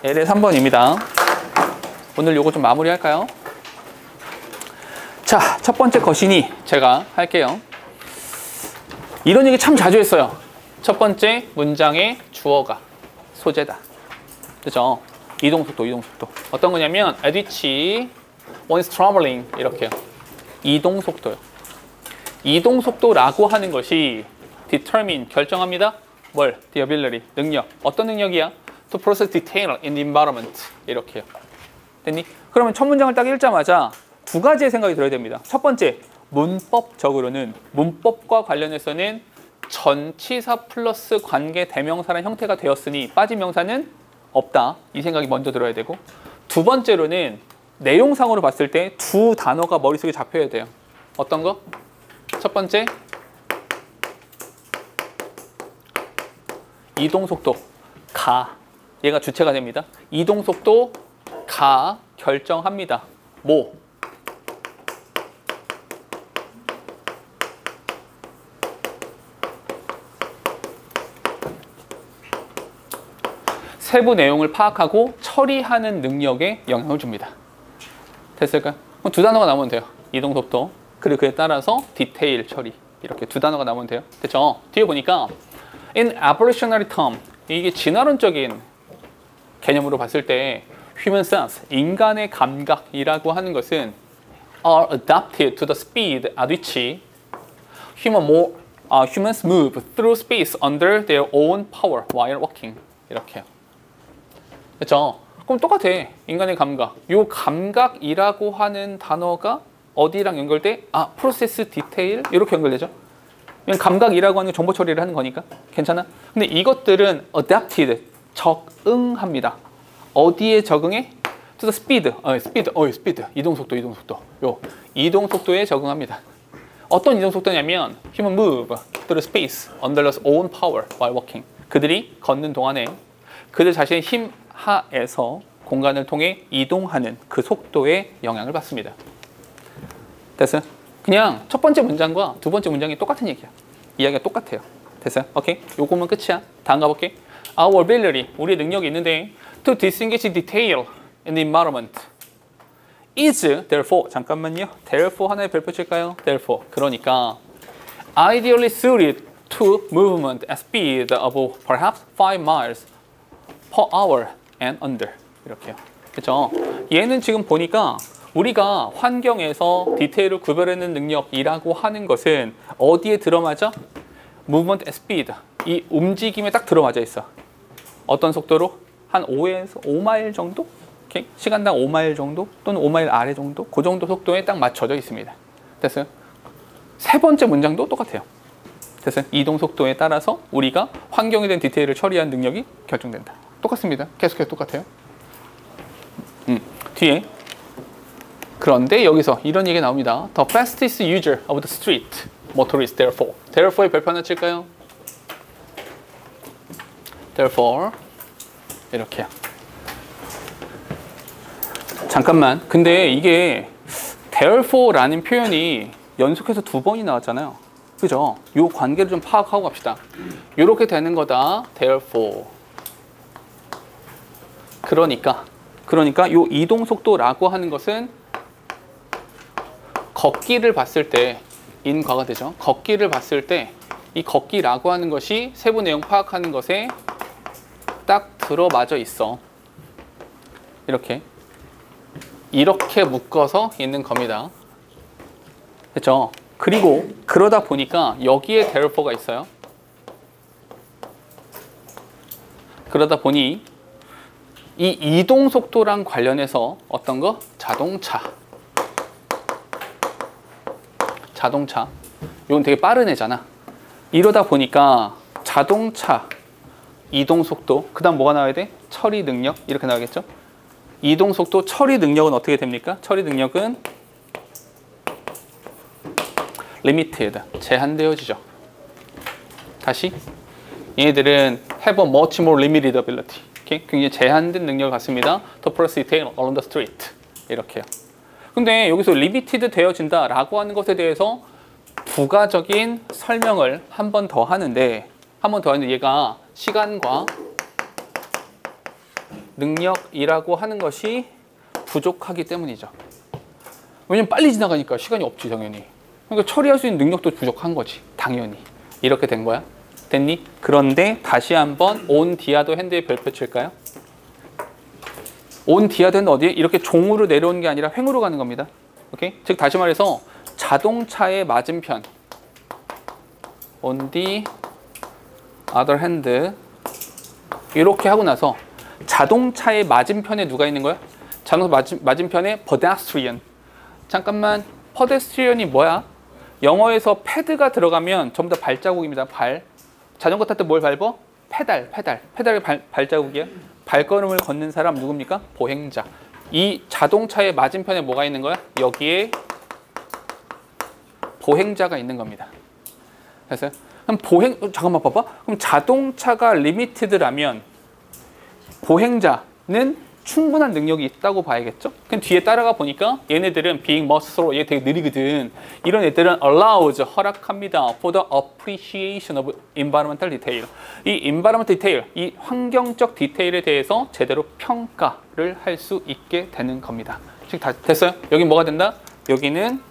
L의 3번입니다. 오늘 요거 좀 마무리할까요? 자, 첫 번째 거시니 제가 할게요. 이런 얘기 참 자주 했어요. 첫 번째 문장의 주어가 소재다. 그죠? 이동속도, 이동속도. 어떤 거냐면 at which one is traveling 이렇게요. 이동속도요. 이동속도라고 하는 것이 determine, 결정합니다. 뭘? The ability, 능력. 어떤 능력이야? To process detail in the environment 이렇게요. 됐니? 그러면 첫 문장을 딱 읽자마자 두 가지의 생각이 들어야 됩니다. 첫 번째, 문법적으로는 문법과 관련해서는 전치사 플러스 관계 대명사라는 형태가 되었으니 빠진 명사는 없다. 이 생각이 먼저 들어야 되고, 두 번째로는 내용상으로 봤을 때 두 단어가 머릿속에 잡혀야 돼요. 어떤 거? 첫 번째, 이동속도 가. 얘가 주체가 됩니다. 이동속도 가 결정합니다. 뭐? 세부 내용을 파악하고 처리하는 능력에 영향을 줍니다. 됐을까요? 그럼 두 단어가 나오면 돼요. 이동속도, 그리고 그에 따라서 디테일 처리. 이렇게 두 단어가 나오면 돼요. 됐죠? 뒤에 보니까 in evolutionary term, 이게 진화론적인 개념으로 봤을 때 human sense, 인간의 감각이라고 하는 것은 are adapted to the speed at which humans move through space under their own power while walking. 이렇게요. 그렇죠? 그럼 똑같아. 인간의 감각. 요 감각이라고 하는 단어가 어디랑 연결돼? 프로세스 디테일 이렇게 연결되죠. 감각이라고 하는 게 정보 처리를 하는 거니까 괜찮아? 근데 이것들은 adapted, 적응합니다. 어디에 적응해? To the speed. speed. 이동속도, 이동속도. 요 이동속도에 적응합니다. 어떤 이동속도냐면 human move through space under their own power while walking. 그들이 걷는 동안에 그들 자신의 힘 하에서 공간을 통해 이동하는 그 속도에 영향을 받습니다. 됐어요? 그냥 첫 번째 문장과 두 번째 문장이 똑같은 얘기야. 이야기가 똑같아요. 됐어요? 오케이? 요거면 끝이야. 다음 가볼게. Our ability, 우리의 능력이 있는데 to distinguish detail in the environment is therefore, 잠깐만요. therefore 하나의 별표 칠까요? therefore, 그러니까 ideally suited to movement at speed of perhaps 5 miles per hour and under. 이렇게요. 그렇죠? 얘는 지금 보니까 우리가 환경에서 디테일을 구별하는 능력이라고 하는 것은 어디에 들어맞아? Movement at speed. 이 움직임에 딱 들어맞아 있어. 어떤 속도로? 한 5에서 5마일 정도? 오케이? 시간당 5마일 정도? 또는 5마일 아래 정도? 그 정도 속도에 딱 맞춰져 있습니다. 됐어요? 세 번째 문장도 똑같아요. 됐어요? 이동 속도에 따라서 우리가 환경에 대한 디테일을 처리하는 능력이 결정된다. 똑같습니다. 계속해서 똑같아요. 뒤에 그런데 여기서 이런 얘기가 나옵니다. The fastest user of the street motorist therefore. therefore의 별표 하나 칠까요? therefore 이렇게요. 잠깐만. 근데 이게 therefore라는 표현이 연속해서 두 번이 나왔잖아요. 그죠? 요 관계를 좀 파악하고 갑시다. 이렇게 되는 거다. therefore. 그러니까 요 이동 속도라고 하는 것은 걷기를 봤을 때 인과가 되죠. 걷기를 봤을 때 이 걷기라고 하는 것이 세부 내용 파악하는 것에 딱 들어맞아 있어. 이렇게 묶어서 있는 겁니다. 그렇죠? 그리고 그러다 보니까 여기에 therefore가 있어요. 그러다 보니 이 이동 속도랑 관련해서 어떤 거? 자동차. 이건 되게 빠른 애잖아. 이러다 보니까 자동차, 이동 속도, 그 다음 뭐가 나와야 돼? 처리 능력, 이렇게 나오겠죠? 이동 속도, 처리 능력은 어떻게 됩니까? 처리 능력은 limited, 제한되어지죠. 다시, 얘네들은 have a much more limited ability. Okay? 굉장히 제한된 능력을 갖습니다. To process detail along the street. 이렇게요. 근데 여기서 limited 되어진다 라고 하는 것에 대해서 부가적인 설명을 한 번 더 하는데 얘가 시간과 능력이라고 하는 것이 부족하기 때문이죠. 왜냐면 빨리 지나가니까 시간이 없지 당연히. 그러니까 처리할 수 있는 능력도 부족한 거지 당연히. 이렇게 된 거야. 됐니? 그런데 다시 한번 on the other hand의 별표 칠까요? on the other hand 어디에? 이렇게 종으로 내려오는 게 아니라 횡으로 가는 겁니다. 오케이? 즉 다시 말해서 자동차의 맞은편 on the other hand 이렇게 하고 나서 자동차의 맞은편에 누가 있는 거야? 자동차 맞은편에 pedestrian. 잠깐만, pedestrian이 뭐야? 영어에서 패드가 들어가면 전부 다 발자국입니다. 발. 자전거 탈 때 뭘 밟어? 페달. 페달이 발자국이야. 발걸음을 걷는 사람 누굽니까? 보행자. 이 자동차의 맞은편에 뭐가 있는 거야? 여기에 보행자가 있는 겁니다. 됐어요? 그럼 잠깐만 봐봐. 그럼 자동차가 리미티드라면 보행자는 충분한 능력이 있다고 봐야겠죠? 그럼 뒤에 따라가 보니까 얘네들은 being must through 얘 되게 느리거든. 이런 애들은 allows 허락합니다. for the appreciation of environmental detail. 이 environmental detail, 이 환경적 디테일에 대해서 제대로 평가를 할 수 있게 되는 겁니다. 지금 다 됐어요? 여기 뭐가 된다? 여기는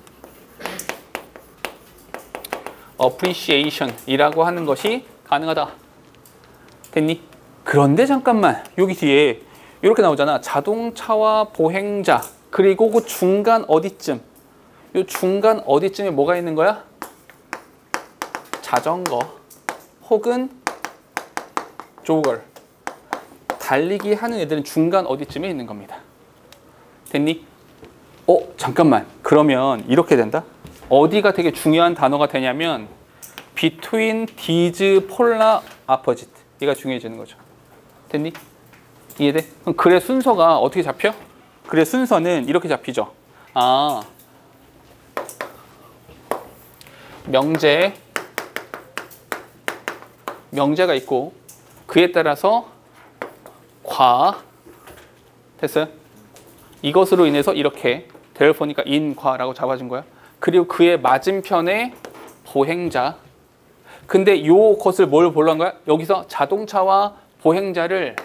appreciation이라고 하는 것이 가능하다. 됐니? 그런데 잠깐만, 여기 뒤에 이렇게 나오잖아. 자동차와 보행자, 그리고 그 중간 어디쯤, 이 중간 어디쯤에 뭐가 있는 거야? 자전거 혹은 조거, 달리기 하는 애들은 중간 어디쯤에 있는 겁니다. 됐니? 잠깐만, 그러면 이렇게 된다? 어디가 되게 중요한 단어가 되냐면 between these polar opposite, 얘가 중요해지는 거죠. 됐니? 이해돼? 그럼 글의 순서가 어떻게 잡혀? 글의 순서는 이렇게 잡히죠. 명제가 있고 그에 따라서 됐어요? 이것으로 인해서 이렇게 therefore 인과라고 잡아준 거야. 그리고 그의 맞은편에 보행자. 근데 요 것을 뭘 보려는 거야? 여기서 자동차와 보행자를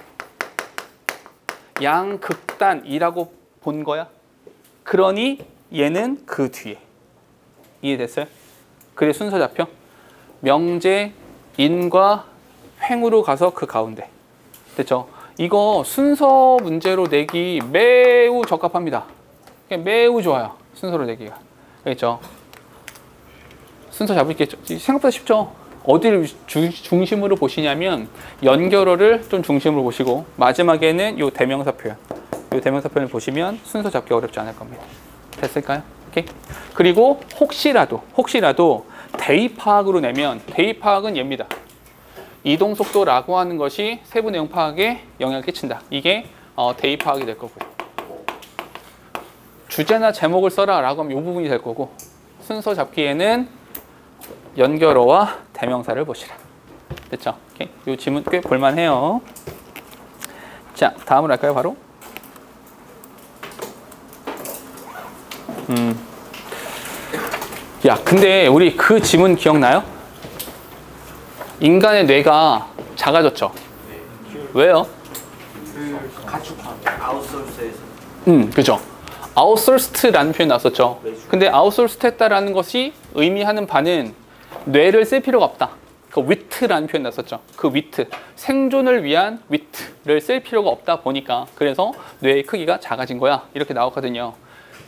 양극단이라고 본 거야. 그러니 얘는 그 뒤에. 이해됐어요? 그래 순서 잡혀. 명제, 인과 횡으로 가서 그 가운데. 됐죠? 이거 순서 문제로 내기 매우 적합합니다. 매우 좋아요. 순서로 내기가. 그렇죠? 순서 잡을게죠. 생각보다 쉽죠? 어디를 중심으로 보시냐면 연결어를 좀 중심으로 보시고 마지막에는 요 대명사 표현. 요 대명사 표현을 보시면 순서 잡기 어렵지 않을 겁니다. 됐을까요? 오케이. 그리고 혹시라도 대입파악으로 내면 대입파악은 얘입니다. 이동속도라고 하는 것이 세부 내용 파악에 영향을 끼친다. 이게 대입파악이 될 거고요. 주제나 제목을 써라 라고 하면 이 부분이 될 거고 순서 잡기에는 연결어와 대명사를 보시라. 됐죠? 오케이. 이 지문 꽤 볼만해요. 자, 다음으로 할까요? 바로 야, 근데 우리 그 지문 기억나요? 인간의 뇌가 작아졌죠? 왜요? 가축화 아웃소스에서. 그죠. 아웃소스트라는 표현이 나왔었죠. 근데 아웃소스트했다라는 것이 의미하는 바는 뇌를 쓸 필요가 없다. 그 위트라는 표현 나왔었죠. 그 위트, 생존을 위한 위트를 쓸 필요가 없다 보니까 그래서 뇌의 크기가 작아진 거야. 이렇게 나왔거든요.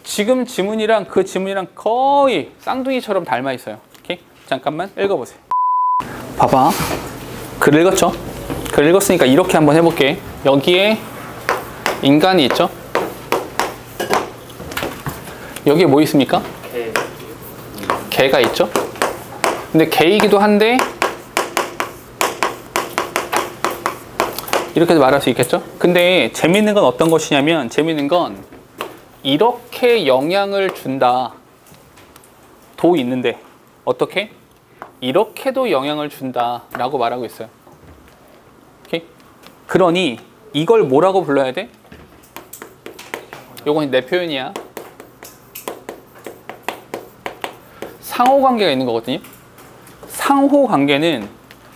지금 지문이랑 그 지문이랑 거의 쌍둥이처럼 닮아 있어요. 오케이? 잠깐만 읽어보세요. 봐봐. 글 읽었죠? 글 읽었으니까 이렇게 한번 해볼게. 여기에 인간이 있죠? 여기에 뭐 있습니까? 개가 있죠? 근데 개이기도 한데 이렇게도 말할 수 있겠죠? 근데 재밌는 건 어떤 것이냐면 재밌는 건 이렇게 영향을 준다 도 있는데 어떻게? 이렇게도 영향을 준다 라고 말하고 있어요. 오케이? 그러니 이걸 뭐라고 불러야 돼? 요건 내 표현이야. 상호관계가 있는 거거든요. 상호관계는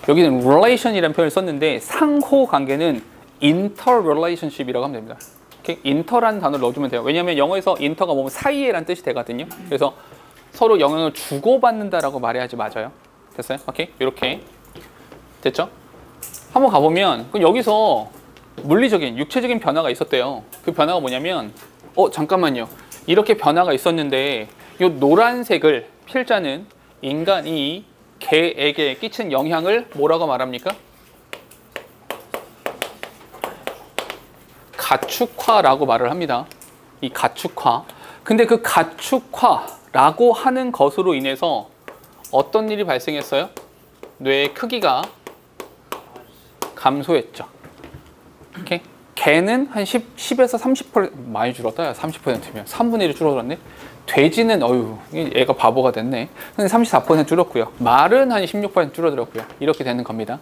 여기는 relation이라는 표현을 썼는데 상호관계는 interrelationship이라고 하면 됩니다. 오케이? inter라는 단어를 넣어주면 돼요. 왜냐하면 영어에서 inter가 뭐면 사이에란 뜻이 되거든요. 그래서 서로 영향을 주고받는다라고 말해야지 맞아요. 됐어요? 오케이? 이렇게 됐죠? 한번 가보면 그럼 여기서 물리적인 육체적인 변화가 있었대요. 그 변화가 뭐냐면 잠깐만요. 이렇게 변화가 있었는데 이 노란색을 필자는 인간이 개에게 끼친 영향을 뭐라고 말합니까? 가축화라고 말을 합니다. 이 가축화. 근데 그 가축화라고 하는 것으로 인해서 어떤 일이 발생했어요? 뇌의 크기가 감소했죠. 오케이? 개는 한 10에서 30% 많이 줄었다. 30%면 3분의 1이 줄어들었네. 돼지는 얘가 바보가 됐네. 근데 34% 줄었고요. 말은 한 16% 줄어들었고요. 이렇게 되는 겁니다.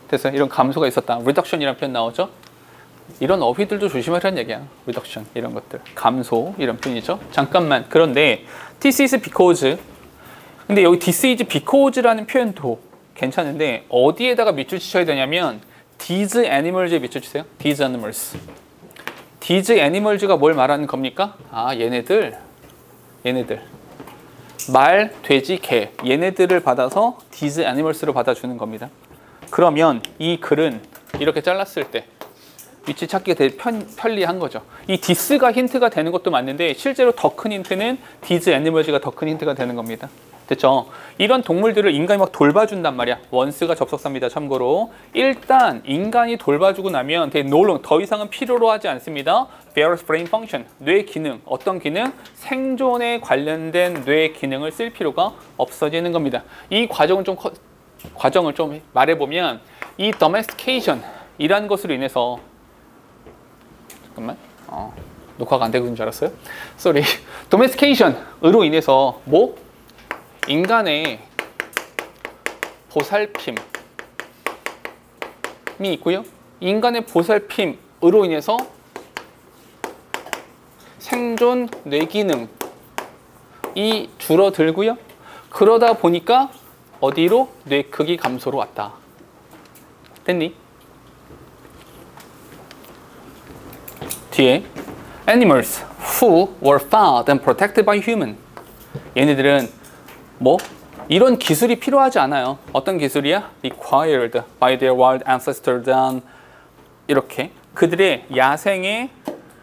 됐어요? 이런 감소가 있었다. reduction이라는 표현 나오죠? 이런 어휘들도 조심하라는 얘기야. reduction 이런 것들. 감소 이런 표현이죠. 잠깐만. 그런데 this is because 근데 여기 this is because라는 표현도 괜찮은데 어디에다가 밑줄 치셔야 되냐면 these animals에 밑줄 치세요. these animals. these animals가 뭘 말하는 겁니까? 얘네들 말, 돼지, 개 얘네들을 받아서 these animals로 받아주는 겁니다. 그러면 이 글은 이렇게 잘랐을 때 위치 찾기가 되게 편리한 거죠. 이 this가 힌트가 되는 것도 맞는데 실제로 더 큰 힌트는 these animals가 더 큰 힌트가 되는 겁니다. 됐죠? 이런 동물들을 인간이 막 돌봐준단 말이야. once가 접속사입니다. 참고로 일단 인간이 돌봐주고 나면 they no longer 더 이상은 필요로 하지 않습니다. various brain function 뇌 기능 어떤 기능? 생존에 관련된 뇌 기능을 쓸 필요가 없어지는 겁니다. 이 과정을 좀 말해보면 이 domestication 이라는 것으로 인해서 잠깐만 녹화가 안 되고 있는 줄 알았어요. sorry. domestication으로 인해서 인간의 보살핌이 있고요. 인간의 보살핌으로 인해서 생존 뇌기능이 줄어들고요. 그러다 보니까 어디로? 뇌 크기 감소로 왔다. 됐니? 뒤에 animals who were found and protected by human 얘네들은 이런 기술이 필요하지 않아요. 어떤 기술이야? Acquired by their wild ancestors 이렇게 그들의 야생의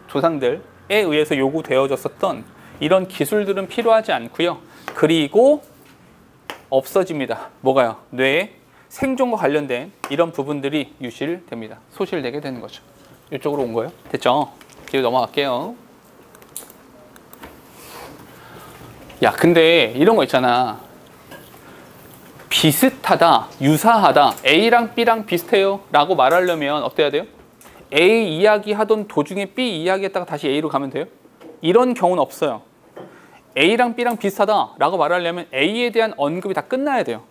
조상들에 의해서 요구되어졌었던 이런 기술들은 필요하지 않고요. 그리고 없어집니다. 뭐가요? 뇌의 생존과 관련된 이런 부분들이 유실됩니다. 소실되게 되는 거죠. 이쪽으로 온 거예요. 됐죠? 뒤로 넘어갈게요. 야, 근데 이런 거 있잖아. 비슷하다, 유사하다, A랑 B랑 비슷해요 라고 말하려면 어때야 돼요? A 이야기 하던 도중에 B 이야기했다가 다시 A로 가면 돼요? 이런 경우는 없어요. A랑 B랑 비슷하다 라고 말하려면 A에 대한 언급이 다 끝나야 돼요.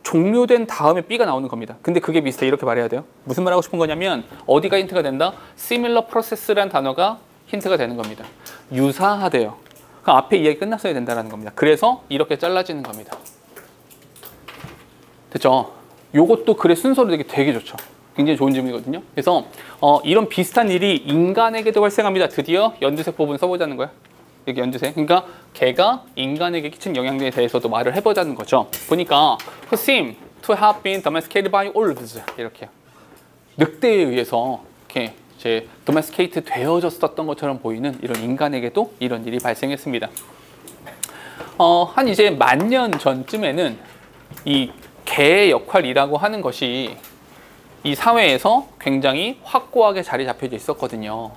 종료된 다음에 B가 나오는 겁니다. 근데 그게 비슷해 이렇게 말해야 돼요. 무슨 말 하고 싶은 거냐면 어디가 힌트가 된다? similar process라는 단어가 힌트가 되는 겁니다. 유사하대요. 그 앞에 이야기 끝났어야 된다는 겁니다. 그래서 이렇게 잘라지는 겁니다. 됐죠? 요것도 글의 순서로 되게 좋죠. 굉장히 좋은 질문이거든요. 그래서 이런 비슷한 일이 인간에게도 발생합니다. 드디어 연두색 부분 써보자는 거야. 여기 연두색. 그러니까 개가 인간에게 끼친 영향에 대해서도 말을 해보자는 거죠. 보니까 who seem to have been domesticated by wolves 이렇게요. 늑대에 의해서 이렇게 이제 domesticate 되어졌었던 것처럼 보이는 이런 인간에게도 이런 일이 발생했습니다. 한 이제 10,000년 전쯤에는 이 개의 역할이라고 하는 것이 이 사회에서 굉장히 확고하게 자리 잡혀져 있었거든요.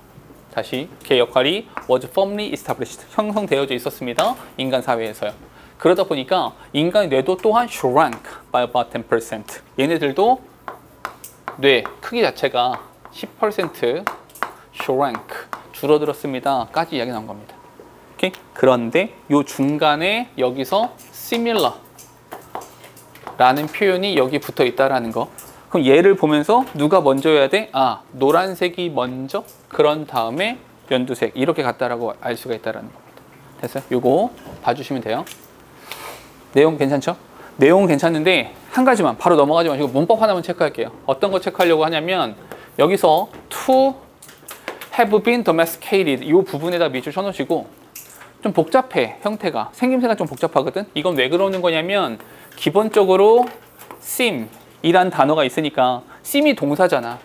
다시 개 역할이 was firmly established 형성되어져 있었습니다. 인간 사회에서요. 그러다 보니까 인간의 뇌도 또한 shrank by about 10%. 얘네들도 뇌 크기 자체가 10% shrank 줄어들었습니다. 까지 이야기 나온 겁니다. 오케이? 그런데 요 중간에 여기서 similar 라는 표현이 여기 붙어 있다라는 거. 그럼 얘를 보면서 누가 먼저여야 돼? 노란색이 먼저 그런 다음에 연두색 이렇게 같다라고 알 수가 있다라는 겁니다. 됐어요? 요거 봐주시면 돼요. 내용 괜찮죠? 내용은 괜찮은데 한 가지만 바로 넘어가지 마시고 문법 하나만 체크할게요. 어떤 거 체크하려고 하냐면 여기서 to have been domesticated 이 부분에다 밑줄 쳐놓으시고 좀 복잡해 형태가 생김새가 좀 복잡하거든. 이건 왜 그러는 거냐면 기본적으로 seem 이란 단어가 있으니까 seem이 동사잖아.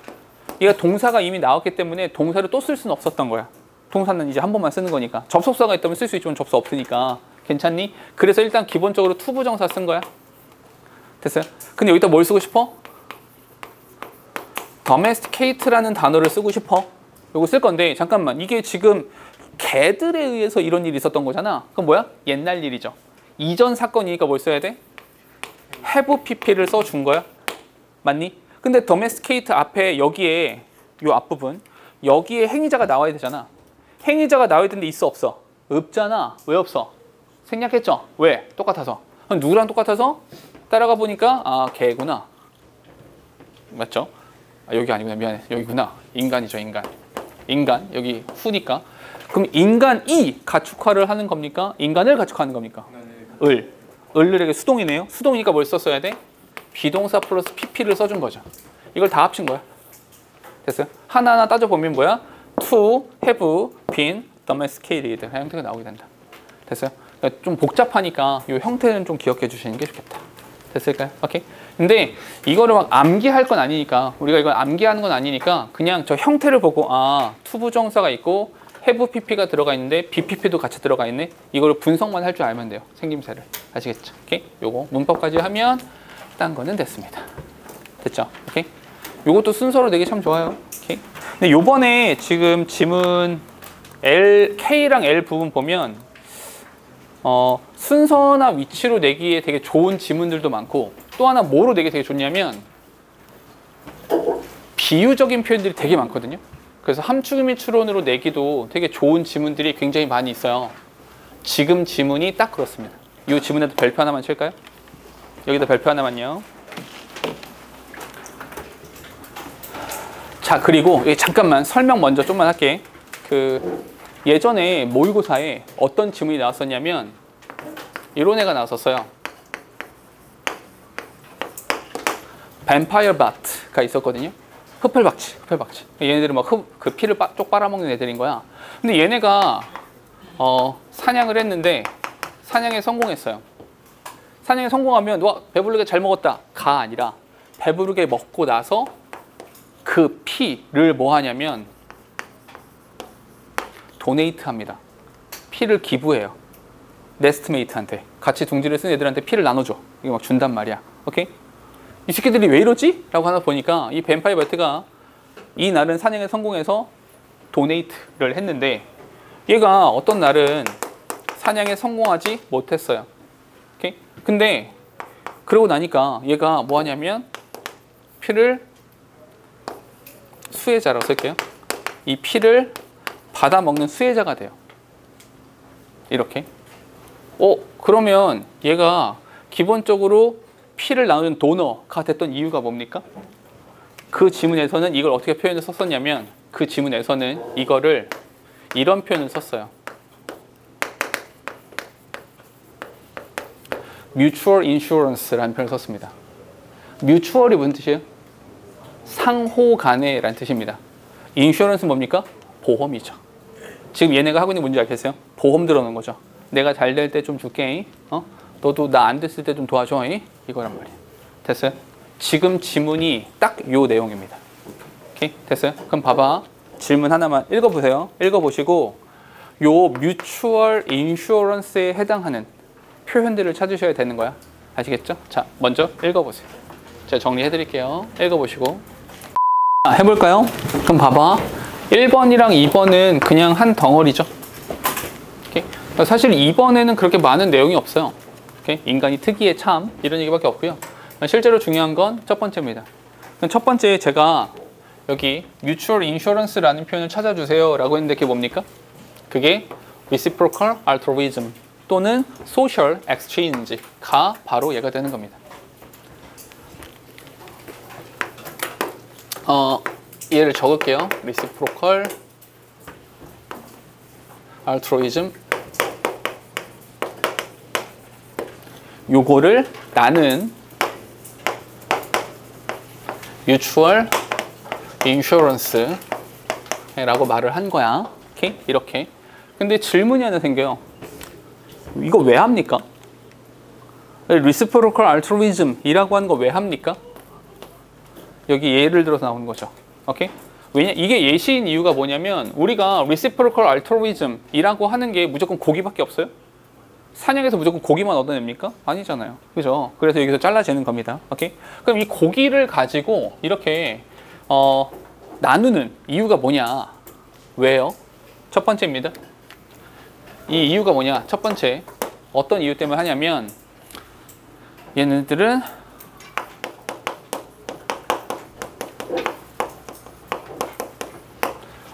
얘가 동사가 이미 나왔기 때문에 동사를 또 쓸 수는 없었던 거야. 동사는 이제 한 번만 쓰는 거니까. 접속사가 있다면 쓸 수 있지만 접수 없으니까. 괜찮니? 그래서 일단 기본적으로 to 부정사 쓴 거야. 됐어요? 근데 여기다 뭘 쓰고 싶어? domesticate라는 단어를 쓰고 싶어. 요거 쓸 건데 잠깐만 이게 지금 개들에 의해서 이런 일이 있었던 거잖아. 그럼 뭐야? 옛날 일이죠. 이전 사건이니까 뭘 써야 돼? have pp를 써준 거야. 맞니? 근데 domesticate 앞에 여기에 요 앞부분 여기에 행위자가 나와야 되잖아. 행위자가 나와야 되는데 있어 없어? 없잖아. 왜 없어? 생략했죠? 왜? 똑같아서. 그럼 누구랑 똑같아서? 따라가 보니까 아 개구나. 맞죠? 아, 여기 아니구나. 미안해. 여기구나. 인간이죠. 인간. 여기 후니까. 그럼 인간이 가축화를 하는 겁니까? 인간을 가축화하는 겁니까? 을에게 수동이네요. 수동이니까 뭘 썼어야 돼? 비동사 플러스 pp를 써준 거죠. 이걸 다 합친 거야. 됐어요? 하나하나 따져보면 뭐야? to have been domesticated 형태가 나오게 된다. 됐어요? 그러니까 좀 복잡하니까 이 형태는 좀 기억해 주시는 게 좋겠다. 됐을까요? 오케이. 근데 이거를 막 암기할 건 아니니까 우리가 이걸 암기하는 건 아니니까 그냥 저 형태를 보고 아 to 부정사가 있고 have pp가 들어가 있는데 bpp도 같이 들어가 있네. 이거를 분석만 할 줄 알면 돼요. 생김새를. 아시겠죠? 오케이. 요거 문법까지 하면 딴 거는 됐습니다. 됐죠? 오케이. 요것도 순서로 내기 참 좋아요. 오케이. 근데 요번에 지금 지문 K랑 L 부분 보면 순서나 위치로 내기에 되게 좋은 지문들도 많고 또 하나 뭐로 내기 되게 좋냐면 비유적인 표현들이 되게 많거든요. 그래서 함축 및 추론으로 내기도 되게 좋은 지문들이 굉장히 많이 있어요. 지금 지문이 딱 그렇습니다. 이 지문에도 별표 하나만 칠까요? 여기다 별표 하나만요. 자, 그리고 잠깐만 설명 먼저 좀만 할게. 예전에 모의고사에 어떤 지문이 나왔었냐면 이런 애가 나왔었어요. 뱀파이어 바트가 있었거든요. 흡혈박쥐. 얘네들은 막 그 피를 쪽 빨아먹는 애들인 거야. 근데 얘네가 사냥을 했는데 사냥에 성공했어요. 사냥에 성공하면 와 배부르게 잘 먹었다. 가 아니라 배부르게 먹고 나서 그 피를 뭐 하냐면 도네이트 합니다. 피를 기부해요. 네스트메이트한테. 같이 둥지를 쓴 애들한테 피를 나눠줘. 이거 막 준단 말이야. 오케이? 이 새끼들이 왜 이러지? 라고 하나 보니까 이 뱀파이어 바트가 이 날은 사냥에 성공해서 도네이트를 했는데 얘가 어떤 날은 사냥에 성공하지 못했어요. 오케이? 근데 그러고 나니까 얘가 뭐 하냐면 피를 수혜자라고 쓸게요. 이 피를 받아먹는 수혜자가 돼요. 이렇게. 그러면 얘가 기본적으로 피를 나누는 도너가 됐던 이유가 뭡니까? 그 지문에서는 이걸 어떻게 표현을 썼었냐면 그 지문에서는 이거를 이런 표현을 썼어요. mutual insurance라는 표현을 썼습니다. mutual이 무슨 뜻이에요? 상호 간에라는 뜻입니다. insurance는 뭡니까? 보험이죠. 지금 얘네가 하고 있는 문제 알겠어요? 보험 들어놓은 거죠. 내가 잘 될 때 좀 줄게. 너도 나 안 됐을 때 좀 도와줘. 이거란 말이에요. 됐어요? 지금 지문이 딱 요 내용입니다. 오케이? 됐어요? 그럼 봐봐. 질문 하나만 읽어보세요. 읽어보시고 요 mutual insurance에 해당하는 표현들을 찾으셔야 되는 거야. 아시겠죠? 자, 먼저 읽어보세요. 제가 정리해드릴게요. 읽어보시고 해볼까요? 그럼 봐봐. 1번이랑 2번은 그냥 한 덩어리죠. 오케이? 사실 2번에는 그렇게 많은 내용이 없어요. 오케이? 인간이 특이해 참 이런 얘기밖에 없고요. 실제로 중요한 건 첫 번째입니다. 첫 번째 제가 여기 mutual insurance라는 표현을 찾아주세요 라고 했는데 그게 뭡니까? 그게 reciprocal altruism 또는 social exchange가 바로 얘가 되는 겁니다. 얘를 적을게요. reciprocal altruism. 요거를 나는 mutual insurance 라고 말을 한 거야. 오케이? 이렇게. 근데 질문이 하나 생겨요. 이거 왜 합니까? reciprocal altruism이라고 하는 거 왜 합니까? 여기 예를 들어서 나오는 거죠. 오케이? 왜냐 이게 예시인 이유가 뭐냐면 우리가 reciprocal altruism이라고 하는 게 무조건 고기밖에 없어요? 사냥에서 무조건 고기만 얻어냅니까? 아니잖아요. 그죠? 그래서 여기서 잘라지는 겁니다. 오케이? 그럼 이 고기를 가지고 이렇게 나누는 이유가 뭐냐? 왜요? 첫 번째입니다. 이 이유가 뭐냐? 첫 번째. 어떤 이유 때문에 하냐면 얘네들은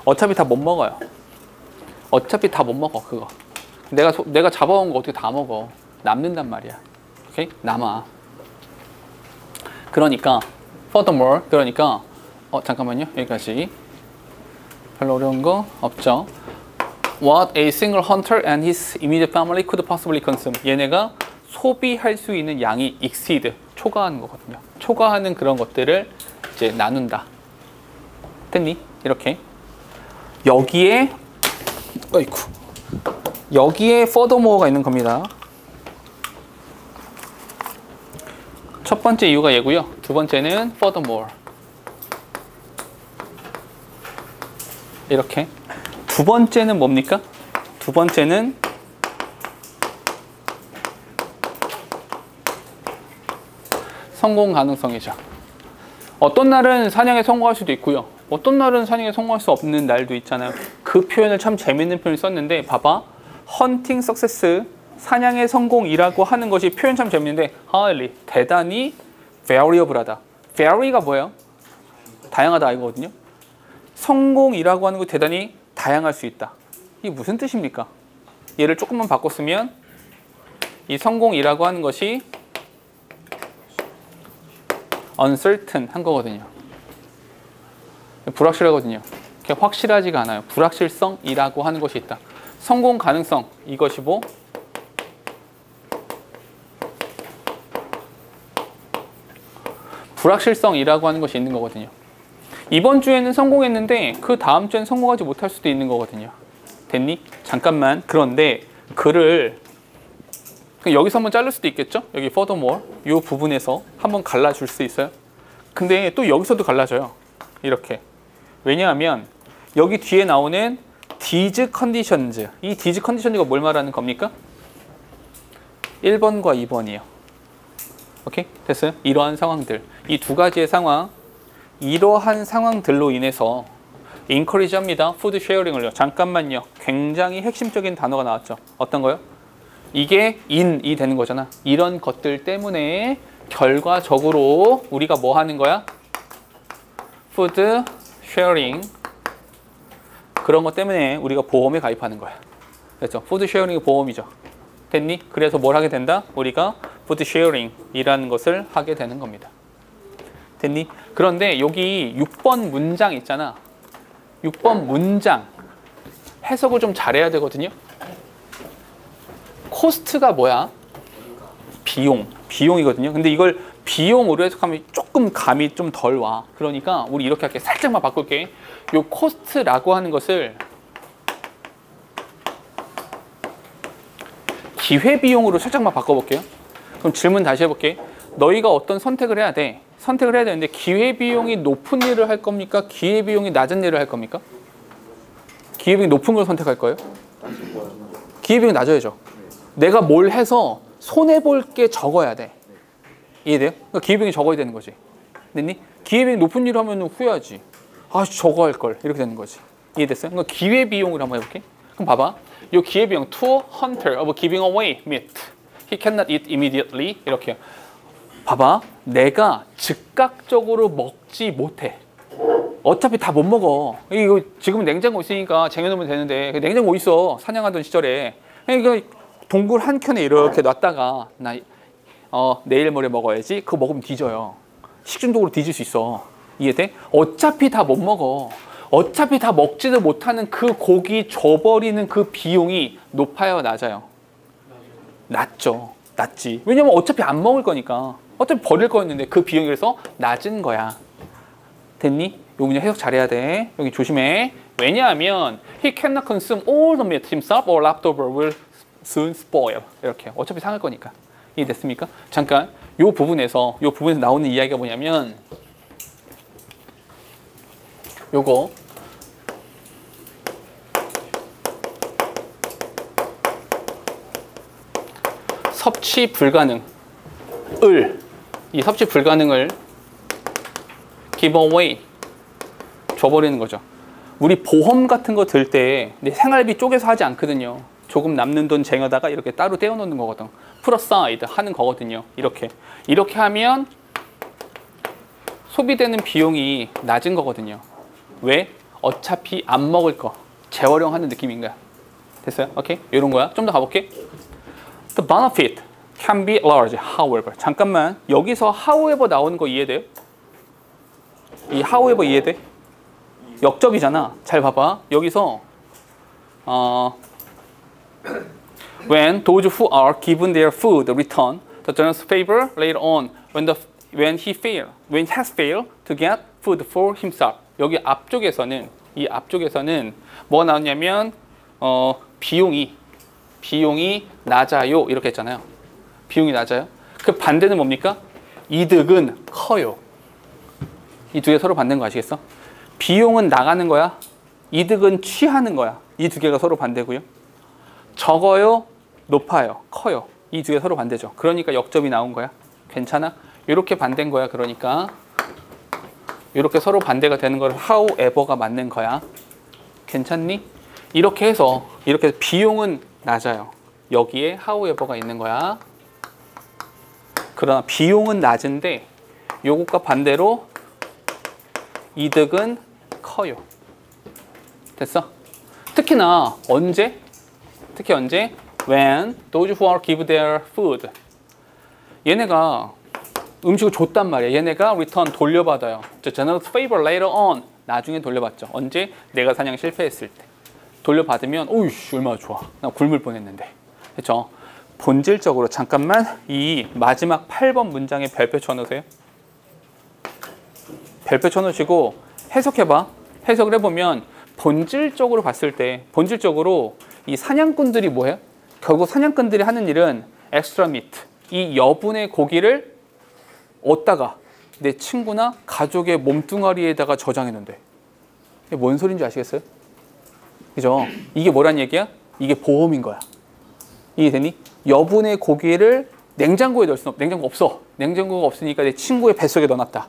어차피 다 못 먹어요. 어차피 다 못 먹어 그거. 내가 잡아온 거 어떻게 다 먹어. 남는단 말이야. 오케이? 남아. 그러니까 furthermore 그러니까 잠깐만요. 여기까지. 별로 어려운 거 없죠. What a single hunter and his immediate family could possibly consume. 얘네가 소비할 수 있는 양이 exceed, 초과하는 거거든요. 초과하는 그런 것들을 이제 나눈다. 됐니? 이렇게. 여기에 furthermore가 있는 겁니다. 첫 번째 이유가 얘고요. 두 번째는 furthermore. 이렇게. 두 번째는 뭡니까? 두 번째는 성공 가능성이죠. 어떤 날은 사냥에 성공할 수도 있고요. 어떤 날은 사냥에 성공할 수 없는 날도 있잖아요. 그 표현을 참 재밌는 표현을 썼는데 봐봐. hunting success, 사냥의 성공이라고 하는 것이 표현 참 재밌는데 highly, 대단히 variable하다. vary가 뭐예요? 다양하다 이거거든요. 성공이라고 하는 거 대단히 다양할 수 있다. 이게 무슨 뜻입니까? 얘를 조금만 바꿨으면 이 성공이라고 하는 것이 uncertain 한 거거든요. 불확실하거든요. 확실하지가 않아요. 불확실성이라고 하는 것이 있다. 성공 가능성 이것이고 불확실성이라고 하는 것이 있는 거거든요. 이번 주에는 성공했는데 그 다음 주에는 성공하지 못할 수도 있는 거거든요. 됐니? 잠깐만. 그런데 글을 여기서 한번 자를 수도 있겠죠? 여기 furthermore 이 부분에서 한번 갈라줄 수 있어요. 근데 또 여기서도 갈라져요. 이렇게. 왜냐하면 여기 뒤에 나오는 these conditions, 이 these conditions가 뭘 말하는 겁니까? 1번과 2번이요. 오케이? 됐어요? 이러한 상황들. 이 두 가지의 상황, 이러한 상황들로 인해서 encourage 합니다. food sharing을요. 잠깐만요. 굉장히 핵심적인 단어가 나왔죠. 어떤 거요? 이게 in이 되는 거잖아. 이런 것들 때문에 결과적으로 우리가 뭐 하는 거야? food sharing. 그런 것 때문에 우리가 보험에 가입하는 거야. 그렇죠? food sharing이 보험이죠. 됐니? 그래서 뭘 하게 된다? 우리가 food sharing이라는 것을 하게 되는 겁니다. 됐니? 그런데 여기 6번 문장 있잖아. 6번 문장 해석을 좀 잘해야 되거든요. 코스트가 뭐야? 비용이거든요. 근데 이걸 비용으로 해석하면 조금 감이 좀 덜 와. 그러니까 우리 이렇게 할게. 살짝만 바꿀게. 요 코스트라고 하는 것을 기회비용으로 살짝만 바꿔볼게요. 그럼 질문 다시 해볼게. 너희가 어떤 선택을 해야 돼? 선택을 해야 되는데 기회비용이 높은 일을 할 겁니까? 기회비용이 낮은 일을 할 겁니까? 기회비용이 높은 걸 선택할 거예요? 기회비용이 낮아야죠. 내가 뭘 해서 손해볼 게 적어야 돼. 이해돼요? 그러니까 기회비용이 적어야 되는 거지. 됐니? 기회비용이 높은 일을 하면 후회하지. 아, 저거 할 걸. 이렇게 되는 거지. 이해됐어요? 그러니까 기회비용을 한번 해볼게. 그럼 봐봐. 이 기회비용 to hunter of giving away meat. He cannot eat immediately. 이렇게요. 봐봐. 내가 즉각적으로 먹지 못해. 어차피 다 못 먹어. 이거 지금 냉장고 있으니까 쟁여놓으면 되는데 냉장고 있어. 사냥하던 시절에. 그러니까 동굴 한 켠에 이렇게 놨다가 나 내일 모레 먹어야지. 그거 먹으면 뒤져요. 식중독으로 뒤질 수 있어. 이해돼? 어차피 다 못 먹어. 어차피 다 먹지도 못하는 그 고기 줘버리는 그 비용이 높아요, 낮아요? 낮죠. 낮지. 왜냐면 어차피 안 먹을 거니까. 어차피 버릴 거였는데 그 비용이 그래서 낮은 거야. 됐니? 요 문제 해석 잘해야 돼. 여기 조심해. 왜냐하면 he cannot consume all the meat himself or leftover will soon spoil. 이렇게 어차피 상할 거니까. 이해됐습니까? 잠깐 요 부분에서 나오는 이야기가 뭐냐면 요거 섭취 불가능 이 섭취 불가능을 give away 줘버리는 거죠. 우리 보험 같은 거 들 때 내 생활비 쪼개서 하지 않거든요. 조금 남는 돈 쟁여다가 이렇게 따로 떼어 놓는 거거든. 풀어사이드 하는 거거든요. 이렇게 하면 소비되는 비용이 낮은 거거든요. 왜? 어차피 안 먹을 거 재활용하는 느낌인 거야. 됐어요? 오케이? 이런 거야. 좀 더 가볼게. The benefit can be large, however. 잠깐만, 여기서 however 나오는 거 이해돼요? 이 however 이해돼? 역접이잖아. 잘 봐봐. 여기서 when those who are given their food return the generous favor later on when he has failed to get food for himself. 여기 앞쪽에서는 뭐가 나오냐면 비용이 낮아요 이렇게 했잖아요. 비용이 낮아요. 그 반대는 뭡니까? 이득은 커요. 이 두 개 서로 반대인 거 아시겠어? 비용은 나가는 거야. 이득은 취하는 거야. 이 두 개가 서로 반대고요. 적어요, 높아요, 커요. 이 두 개 서로 반대죠. 그러니까 역점이 나온 거야. 괜찮아? 이렇게 반대인 거야. 그러니까 이렇게 서로 반대가 되는 걸 however가 맞는 거야. 괜찮니? 이렇게 해서 이렇게 비용은 낮아요. 여기에 however가 있는 거야. 그러나 비용은 낮은데 요것과 반대로 이득은 커요. 됐어? 특히나 언제? When those who are give their food. 얘네가 음식을 줬단 말이야. 얘네가 return 돌려받아요. generous favor later on. 나중에 돌려받죠. 언제? 내가 사냥 실패했을 때. 돌려받으면 오이씨 얼마나 좋아. 나 굶을 뻔했는데. 그렇죠? 본질적으로 잠깐만 이 마지막 8번 문장에 별표 쳐놓으세요. 별표 쳐놓으시고 해석해봐. 해석을 해보면 본질적으로 봤을 때 본질적으로 이 사냥꾼들이 뭐예요? 결국 사냥꾼들이 하는 일은 엑스트라 미트, 이 여분의 고기를 얻다가 내 친구나 가족의 몸뚱아리에다가 저장해 놓는데 이게 뭔 소린지 아시겠어요? 그죠? 이게 뭐란 얘기야? 이게 보험인 거야. 이해되니? 여분의 고기를 냉장고에 넣을 수는 없어. 냉장고 없어. 냉장고가 없으니까 내 친구의 뱃속에 넣어놨다.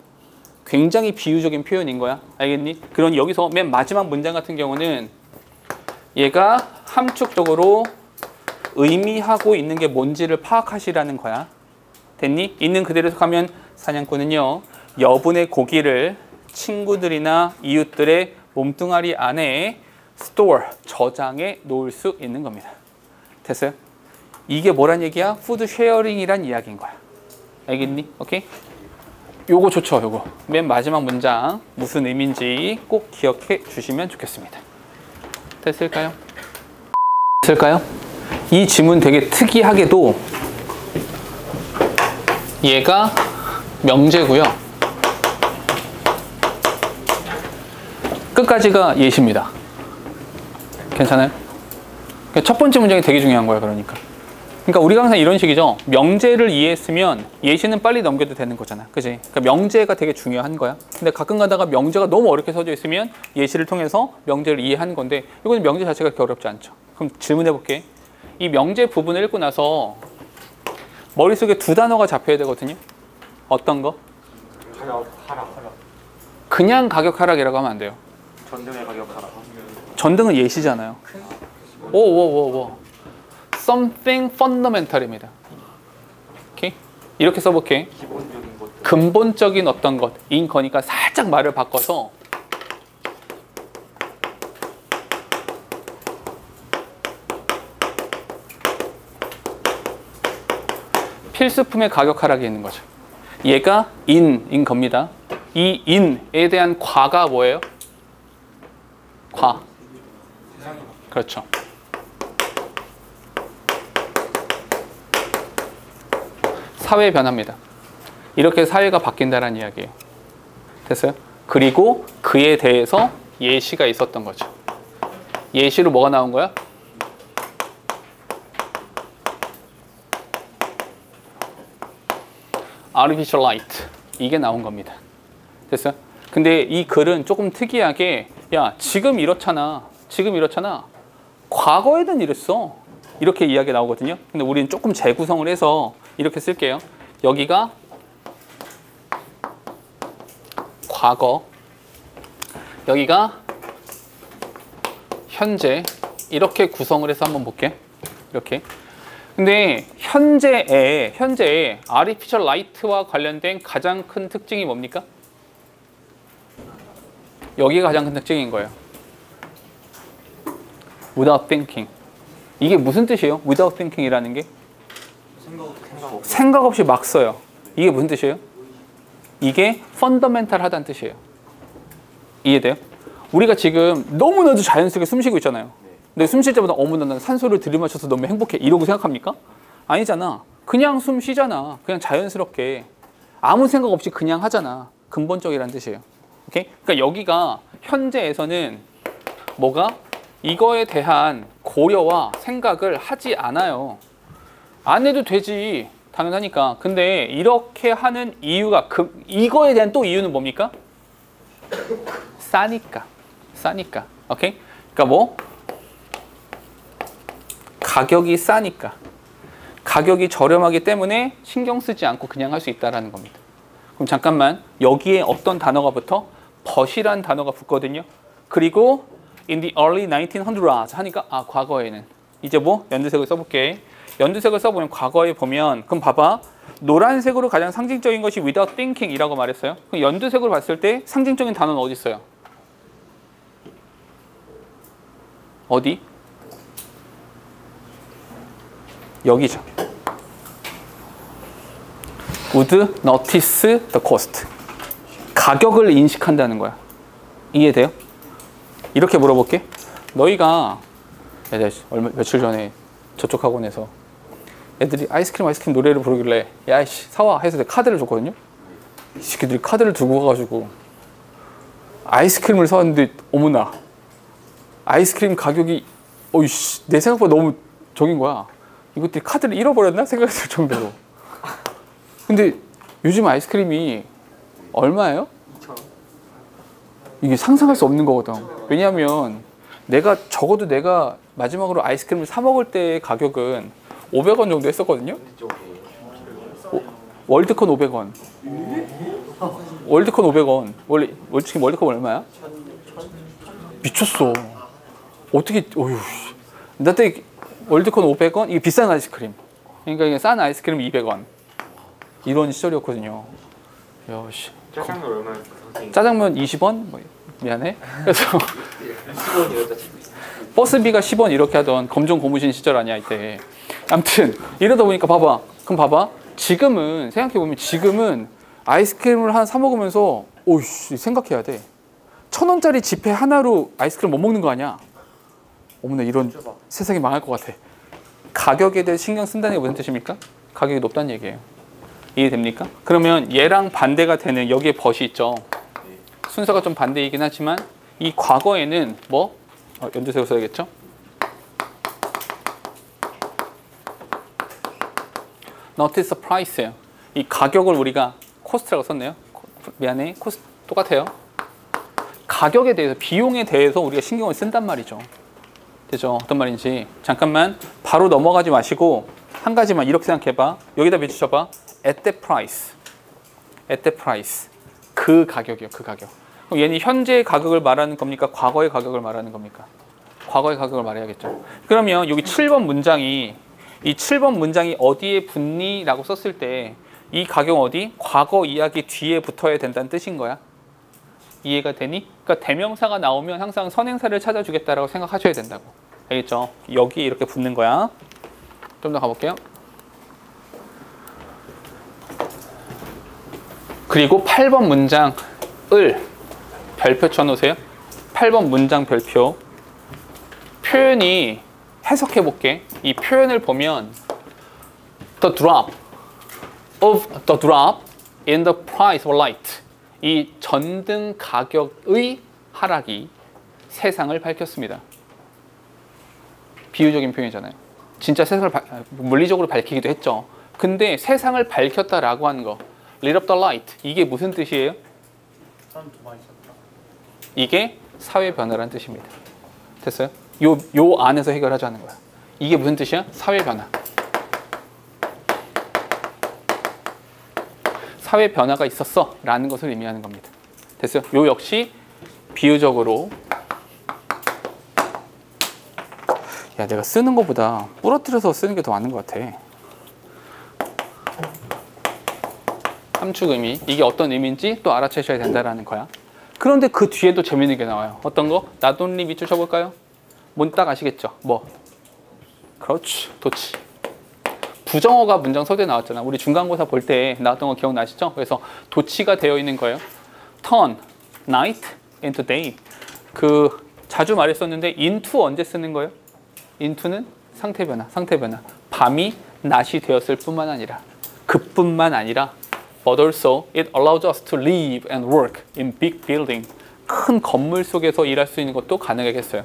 굉장히 비유적인 표현인 거야. 알겠니? 그러니 여기서 맨 마지막 문장 같은 경우는 얘가 함축적으로 의미하고 있는 게 뭔지를 파악하시라는 거야. 됐니? 있는 그대로 해석하면 사냥꾼은요, 여분의 고기를 친구들이나 이웃들의 몸뚱아리 안에 store, 저장해 놓을 수 있는 겁니다. 됐어요? 이게 뭐란 얘기야? 푸드 쉐어링이란 이야기인 거야. 알겠니? 오케이? 요거 좋죠, 요거. 맨 마지막 문장 무슨 의미인지 꼭 기억해 주시면 좋겠습니다. 됐을까요? 이 지문 되게 특이하게도 얘가 명제고요. 끝까지가 예시입니다. 괜찮아요? 첫 번째 문장이 되게 중요한 거야, 그러니까 우리가 항상 이런 식이죠. 명제를 이해했으면 예시는 빨리 넘겨도 되는 거잖아. 그지? 그러니까 명제가 되게 중요한 거야. 근데 가끔 가다가 명제가 너무 어렵게 써져 있으면 예시를 통해서 명제를 이해하는 건데 이거는 명제 자체가 그렇게 어렵지 않죠. 그럼 질문해 볼게. 이 명제 부분을 읽고 나서 머릿속에 두 단어가 잡혀야 되거든요. 어떤 거? 가격 하락. 그냥 가격 하락이라고 하면 안 돼요. 전등의 가격 하락. 전등은 예시잖아요. 오. Something fundamental입니다. 오케이? 이렇게 써볼게. 기본적인 것. 근본적인 어떤 것인 거니까 살짝 말을 바꿔서 필수품의 가격 하락이 있는 거죠. 얘가 in인 겁니다. 이 in에 대한 과가 뭐예요? 과. 그렇죠. 사회 변화입니다. 이렇게 사회가 바뀐다는 이야기예요. 됐어요? 그리고 그에 대해서 예시가 있었던 거죠. 예시로 뭐가 나온 거야? artificial light. 이게 나온 겁니다. 됐어요? 근데 이 글은 조금 특이하게 야, 지금 이렇잖아. 지금 이렇잖아. 과거에는 이랬어. 이렇게 이야기 나오거든요. 근데 우리는 조금 재구성을 해서 이렇게 쓸게요. 여기가 과거, 여기가 현재. 이렇게 구성을 해서 한번 볼게요. 이렇게. 근데 현재의 artificial light와 관련된 가장 큰 특징이 뭡니까? 여기가 가장 큰 특징인 거예요. without thinking. 이게 무슨 뜻이에요? without thinking이라는 게? 생각 없이 막 써요. 이게 무슨 뜻이에요? 이게 fundamental하다는 뜻이에요. 이해돼요? 우리가 지금 너무나도 자연스럽게 숨 쉬고 있잖아요. 근데 숨 쉴 때마다 어머나 난 산소를 들이마셔서 너무 행복해 이러고 생각합니까? 아니잖아. 그냥 숨 쉬잖아. 그냥 자연스럽게 아무 생각 없이 그냥 하잖아. 근본적이라는 뜻이에요. 오케이? 그러니까 여기가 현재에서는 뭐가 이거에 대한 고려와 생각을 하지 않아요. 안 해도 되지. 당연하니까. 근데 이렇게 하는 이유가 이거에 대한 또 이유는 뭡니까? 싸니까. 오케이? 그러니까 뭐? 가격이 싸니까. 가격이 저렴하기 때문에 신경 쓰지 않고 그냥 할 수 있다는 겁니다. 그럼 잠깐만, 여기에 어떤 단어가 붙어? but이란 단어가 붙거든요. 그리고 in the early 1900s 하니까 과거에는. 이제 뭐? 연두색을 써볼게. 연두색을 써보면 과거에 보면 그럼 봐봐. 노란색으로 가장 상징적인 것이 without thinking 이라고 말했어요. 그럼 연두색으로 봤을 때 상징적인 단어는 어디 있어요? 어디? 여기죠. would notice the cost. 가격을 인식한다는 거야. 이해돼요? 이렇게 물어볼게. 너희가 며칠 전에 저쪽 학원에서 애들이 아이스크림 노래를 부르길래 야이씨 사와 해서 내가 카드를 줬거든요. 이 새끼들이 카드를 두고 가가지고 아이스크림을 사왔는데 어머나 아이스크림 가격이 어이씨 내 생각보다 너무 적인 거야. 이것들이 카드를 잃어버렸나 생각했을 정도로. 근데 요즘 아이스크림이 얼마예요? 이게 상상할 수 없는 거거든. 왜냐하면 적어도 내가 마지막으로 아이스크림을 사 먹을 때의 가격은 500원 정도 했었거든요. 월드콘 500원. 월드콘 500원. 원래 지금 월드콘 얼마야? 미쳤어. 어떻게 어휴. 나때 월드콘 500원? 이게 비싼 아이스크림. 그러니까 이게 싼 아이스크림 200원. 이런 시절이었거든요. 야씨. 짜장면 얼마였어? 짜장면 20원? 뭐, 미안해. 그래서 버스비가 10원 이렇게 하던 검정 고무신 시절 아니야 이때. 아무튼 이러다 보니까 봐봐. 그럼 봐봐. 지금은 생각해보면 지금은 아이스크림을 하나 사 먹으면서 오이씨 생각해야 돼. 1,000원짜리 지폐 하나로 아이스크림 못 먹는 거 아니야? 어머나 이런 세상이 망할 것 같아. 가격에 대해 신경 쓴다는 게 무슨 뜻입니까? 가격이 높다는 얘기예요. 이해됩니까? 그러면 얘랑 반대가 되는 여기에 벗이 있죠. 순서가 좀 반대이긴 하지만 이 과거에는 뭐? 연두색으로 써야겠죠? notice the price예요. 이 가격을 우리가 코스트라고 썼네요. 미안해. 코스트 똑같아요. 가격에 대해서 비용에 대해서 우리가 신경을 쓴단 말이죠. 되죠? 어떤 말인지 잠깐만 바로 넘어가지 마시고 한 가지만 이렇게 생각해봐. 여기다 비추셔봐. at that price. at that price. 그 가격이요. 그 가격. 그럼 얘는 현재의 가격을 말하는 겁니까? 과거의 가격을 말하는 겁니까? 과거의 가격을 말해야겠죠. 그러면 여기 7번 문장이 이 7번 문장이 어디에 붙니? 라고 썼을 때 이 가격 어디? 과거 이야기 뒤에 붙어야 된다는 뜻인 거야. 이해가 되니? 그러니까 대명사가 나오면 항상 선행사를 찾아주겠다라고 생각하셔야 된다고. 알겠죠? 여기 이렇게 붙는 거야. 좀 더 가볼게요. 그리고 8번 문장을 별표 쳐놓으세요. 8번 문장 별표. 표현이 해석해 볼게. 이 표현을 보면 the drop in the price of light. 이 전등 가격의 하락이 세상을 밝혔습니다. 비유적인 표현이잖아요. 진짜 세상을 물리적으로 밝히기도 했죠. 근데 세상을 밝혔다라고 하는 거, lit up the light, 이게 무슨 뜻이에요? 이게 사회 변화라는 뜻입니다. 됐어요? 요 안에서 해결하자는 거야. 이게 무슨 뜻이야? 사회 변화. 사회 변화가 있었어 라는 것을 의미하는 겁니다. 됐어요? 요 역시 비유적으로, 야, 내가 쓰는 것보다 부러뜨려서 쓰는 게 더 맞는 것 같아. 함축 의미, 이게 어떤 의미인지 또 알아채셔야 된다라는 거야. 그런데 그 뒤에도 재밌는 게 나와요. 어떤 거? not only 밑줄 쳐볼까요? 뭔 딱 아시겠죠? 뭐? 그렇지, 도치. 부정어가 문장 서두에 나왔잖아. 우리 중간고사 볼 때 나왔던 거 기억나시죠? 그래서 도치가 되어 있는 거예요. turn night into day. 그 자주 말했었는데 into 언제 쓰는 거예요? into는 상태 변화, 상태 변화. 밤이 낮이 되었을 뿐만 아니라, 그뿐만 아니라 but also it allows us to live and work in big building. 큰 건물 속에서 일할 수 있는 것도 가능하겠어요.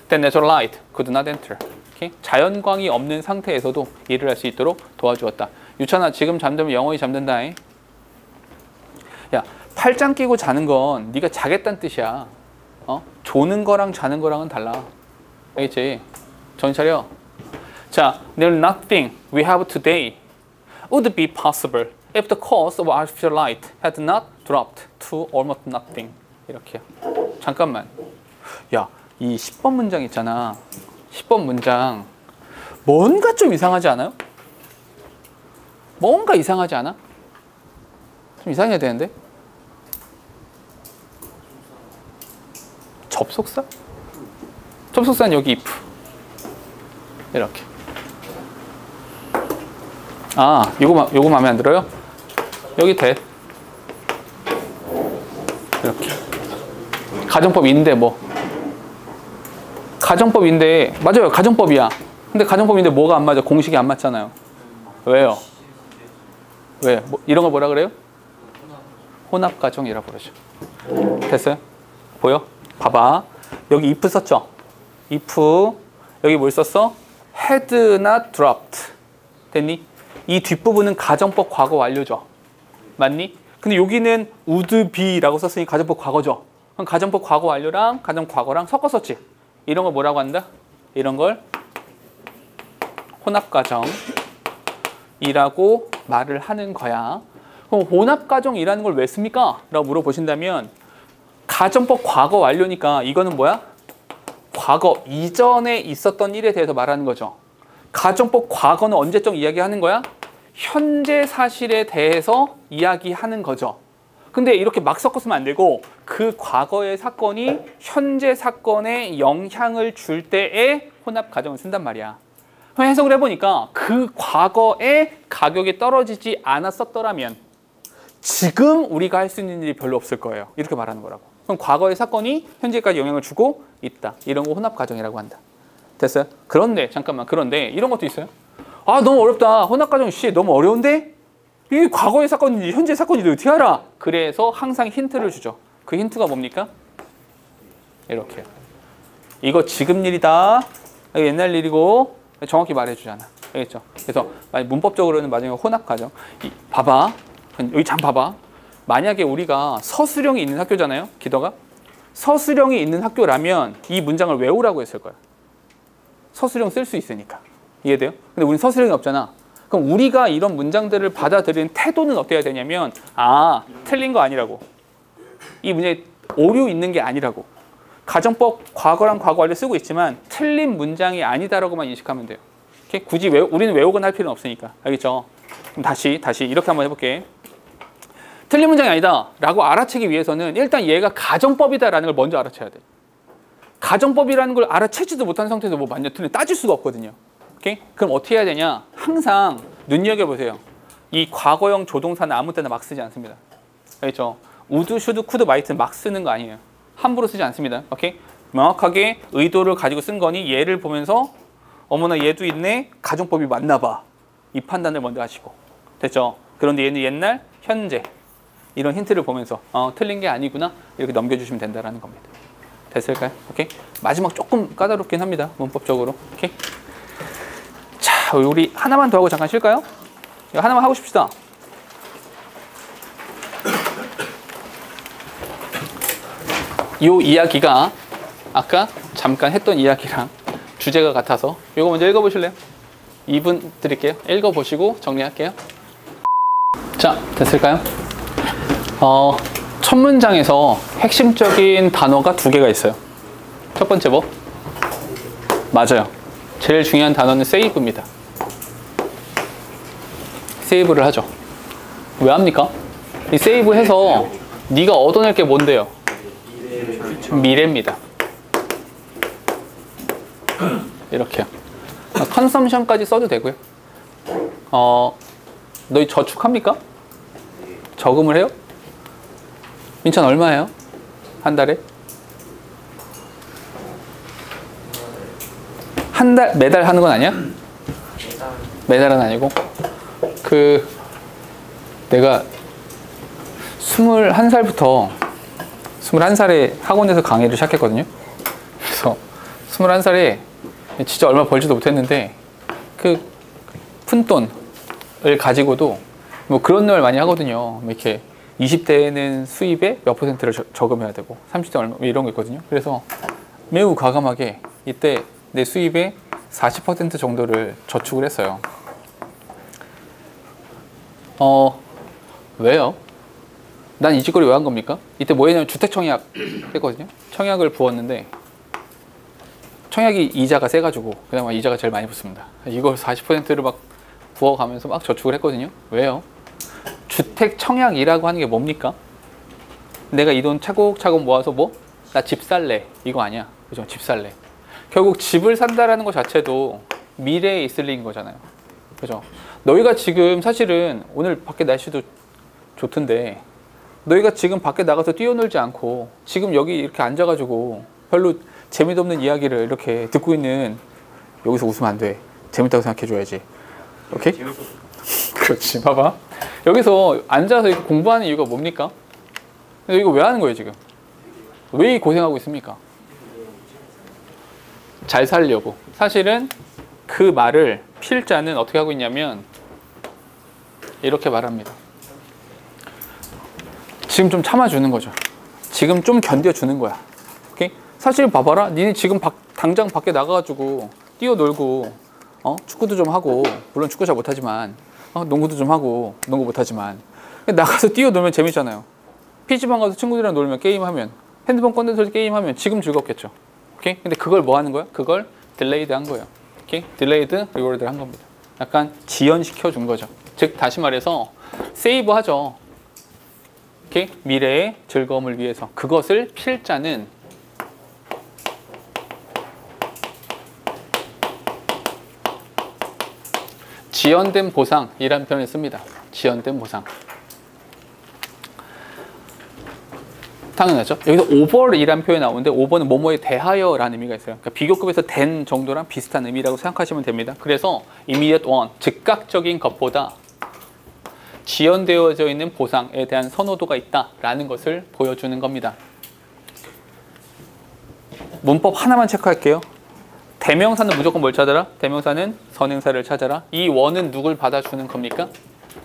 Then natural light could not enter. 자연광이 없는 상태에서도 일을 할 수 있도록 도와주었다. 유찬아, 지금 잠들면 영원히 잠든다. 야, 팔짱 끼고 자는 건 네가 자겠다는 뜻이야. 조는 거랑 자는 거랑은 달라. 알겠지? 정신 차려. 자, there's nothing we have today would be possible if the cost of artificial light had not dropped to almost nothing. 이렇게요. 잠깐만. 야, 이 10번 문장 있잖아. 10번 문장 뭔가 좀 이상하지 않아요? 뭔가 이상하지 않아? 좀 이상해야 되는데? 접속사? 접속사는 여기 if. 이렇게. 아, 요거 마음에 안 들어요? 여기 that. 이렇게. 가정법인데 뭐. 가정법인데, 맞아요. 가정법이야. 근데 가정법인데 뭐가 안 맞아? 공식이 안 맞잖아요. 왜요? 왜? 뭐, 이런 걸 뭐라 그래요? 혼합가정이라 부르죠. 됐어요? 보여? 봐봐. 여기 if 썼죠? if, 여기 뭘 썼어? had not dropped. 됐니? 이 뒷부분은 가정법 과거 완료죠. 맞니? 근데 여기는 would be라고 썼으니 가정법 과거죠. 그럼 가정법 과거 완료랑 가정 과거랑 섞었었지. 이런 걸 뭐라고 한다? 이런 걸 혼합가정이라고 말을 하는 거야. 그럼 혼합가정이라는 걸 왜 씁니까? 라고 물어보신다면 가정법 과거 완료니까 이거는 뭐야? 과거 이전에 있었던 일에 대해서 말하는 거죠. 가정법 과거는 언제적 이야기하는 거야? 현재 사실에 대해서 이야기하는 거죠. 근데 이렇게 막 섞었으면 안 되고 그 과거의 사건이 현재 사건에 영향을 줄 때에 혼합 가정을 쓴단 말이야. 그럼 해석을 해보니까 그 과거에 가격이 떨어지지 않았었더라면 지금 우리가 할 수 있는 일이 별로 없을 거예요. 이렇게 말하는 거라고. 그럼 과거의 사건이 현재까지 영향을 주고 있다. 이런 거 혼합 가정이라고 한다. 됐어요? 그런데 잠깐만, 그런데 이런 것도 있어요. 아, 너무 어렵다. 혼합 가정 너무 어려운데? 이게 과거의 사건인지 현재 사건인지 어떻게 알아? 그래서 항상 힌트를 주죠. 그 힌트가 뭡니까? 이렇게. 이거 지금 일이다. 이거 옛날 일이고 정확히 말해주잖아. 알겠죠? 그래서 문법적으로는 마지막에 혼합 가정. 봐봐. 여기 참 봐봐. 만약에 우리가 서술형이 있는 학교잖아요. 기더가. 서술형이 있는 학교라면 이 문장을 외우라고 했을 거야. 서술형 쓸 수 있으니까. 이해돼요? 근데 우린 서술형이 없잖아. 그럼 우리가 이런 문장들을 받아들이는 태도는 어때야 되냐면, 아, 틀린 거 아니라고. 이 문제에 오류 있는 게 아니라고. 가정법 과거랑 과거 완료 쓰고 있지만 틀린 문장이 아니다라고만 인식하면 돼요. 오케이? 굳이 우리는 외우거나 할 필요는 없으니까. 알겠죠? 그럼 다시 이렇게 한번 해볼게. 틀린 문장이 아니다 라고 알아채기 위해서는 일단 얘가 가정법이다라는 걸 먼저 알아채야 돼. 가정법이라는 걸 알아채지도 못한 상태에서 뭐 맞냐 틀린 따질 수가 없거든요. 오케이? 그럼 어떻게 해야 되냐? 항상 눈여겨보세요. 이 과거형 조동사는 아무 때나 막 쓰지 않습니다. 알겠죠? would, should, could, might 막 쓰는 거 아니에요. 함부로 쓰지 않습니다. 오케이? 명확하게 의도를 가지고 쓴 거니 얘를 보면서 어머나 얘도 있네? 가정법이 맞나 봐. 이 판단을 먼저 하시고. 됐죠? 그런데 얘는 옛날, 현재. 이런 힌트를 보면서 틀린 게 아니구나 이렇게 넘겨주시면 된다라는 겁니다. 됐을까요? 오케이. 마지막 조금 까다롭긴 합니다. 문법적으로. 오케이. 자, 우리 하나만 더 하고 잠깐 쉴까요? 이거 하나만 하고 싶시다. 이 이야기가 아까 잠깐 했던 이야기랑 주제가 같아서 이거 먼저 읽어보실래요? 2분 드릴게요. 읽어보시고 정리할게요. 자, 됐을까요? 첫 문장에서 핵심적인 단어가 2개가 있어요. 첫 번째 뭐? 맞아요. 제일 중요한 단어는 save입니다. 세이브를 하죠. 왜 합니까? 이 세이브해서 네가 얻어낼 게 뭔데요? 미래입니다. 이렇게요. 컨섬션까지 써도 되고요. 너희 저축합니까? 저금을 해요? 민찬 얼마예요? 한 달에? 한 달, 매달 하는 건 아니야? 매달은 아니고 내가 21살부터 21살에 학원에서 강의를 시작했거든요. 그래서 21살에 진짜 얼마 벌지도 못했는데 푼돈을 가지고도 뭐 그런 걸 많이 하거든요. 이렇게 20대에는 수입의 몇 %를 저금해야 되고 30대 얼마 이런 거 있거든요. 그래서 매우 과감하게 이때 내 수입의 40% 정도를 저축을 했어요. 왜요? 난 이 짓거리 왜 한 겁니까? 이때 뭐 했냐면 주택청약 했거든요. 청약을 부었는데 청약이 이자가 세가지고 그나마 이자가 제일 많이 붙습니다. 이걸 40%를 막 부어가면서 막 저축을 했거든요. 왜요? 주택청약이라고 하는 게 뭡니까? 내가 이 돈 차곡차곡 모아서 뭐? 나 집 살래. 이거 아니야. 그죠? 집 살래. 결국 집을 산다라는 것 자체도 미래에 있을 일인 거잖아요. 그죠? 너희가 지금 사실은 오늘 밖에 날씨도 좋던데 너희가 지금 밖에 나가서 뛰어놀지 않고 지금 여기 이렇게 앉아가지고 별로 재미도 없는 이야기를 이렇게 듣고 있는 여기서 웃으면 안 돼. 재밌다고 생각해줘야지. 오케이? 그렇지. 봐봐. 여기서 앉아서 이렇게 공부하는 이유가 뭡니까? 이거 왜 하는 거예요 지금? 왜 고생하고 있습니까? 잘 살려고. 사실은 그 말을 필자는 어떻게 하고 있냐면 이렇게 말합니다. 지금 좀 참아주는 거죠. 지금 좀 견뎌주는 거야. 오케이? 사실 봐봐라. 니네 지금 당장 밖에 나가가지고 뛰어놀고 축구도 좀 하고 물론 축구 잘 못하지만 농구도 좀 하고 농구 못하지만 나가서 뛰어놀면 재밌잖아요. PC방 가서 친구들이랑 놀면 게임하면 핸드폰 꺼내서 게임하면 지금 즐겁겠죠. 오케이? 근데 그걸 뭐 하는 거야? 그걸 딜레이드 한 거예요. 오케이? 딜레이드 리워드를 한 겁니다. 약간 지연시켜 준 거죠. 즉 다시 말해서 세이브 하죠. 오케이? 미래의 즐거움을 위해서. 그것을 필자는 지연된 보상이라는 표현을 씁니다. 지연된 보상. 당연하죠. 여기서 over이라는 표현이 나오는데 over는 뭐뭐에 대하여라는 의미가 있어요. 그러니까 비교급에서 된 정도랑 비슷한 의미라고 생각하시면 됩니다. 그래서 immediate one, 즉각적인 것보다 지연되어져 있는 보상에 대한 선호도가 있다라는 것을 보여주는 겁니다. 문법 하나만 체크할게요. 대명사는 무조건 뭘 찾아라? 대명사는 선행사를 찾아라. 이 원은 누굴 받아주는 겁니까?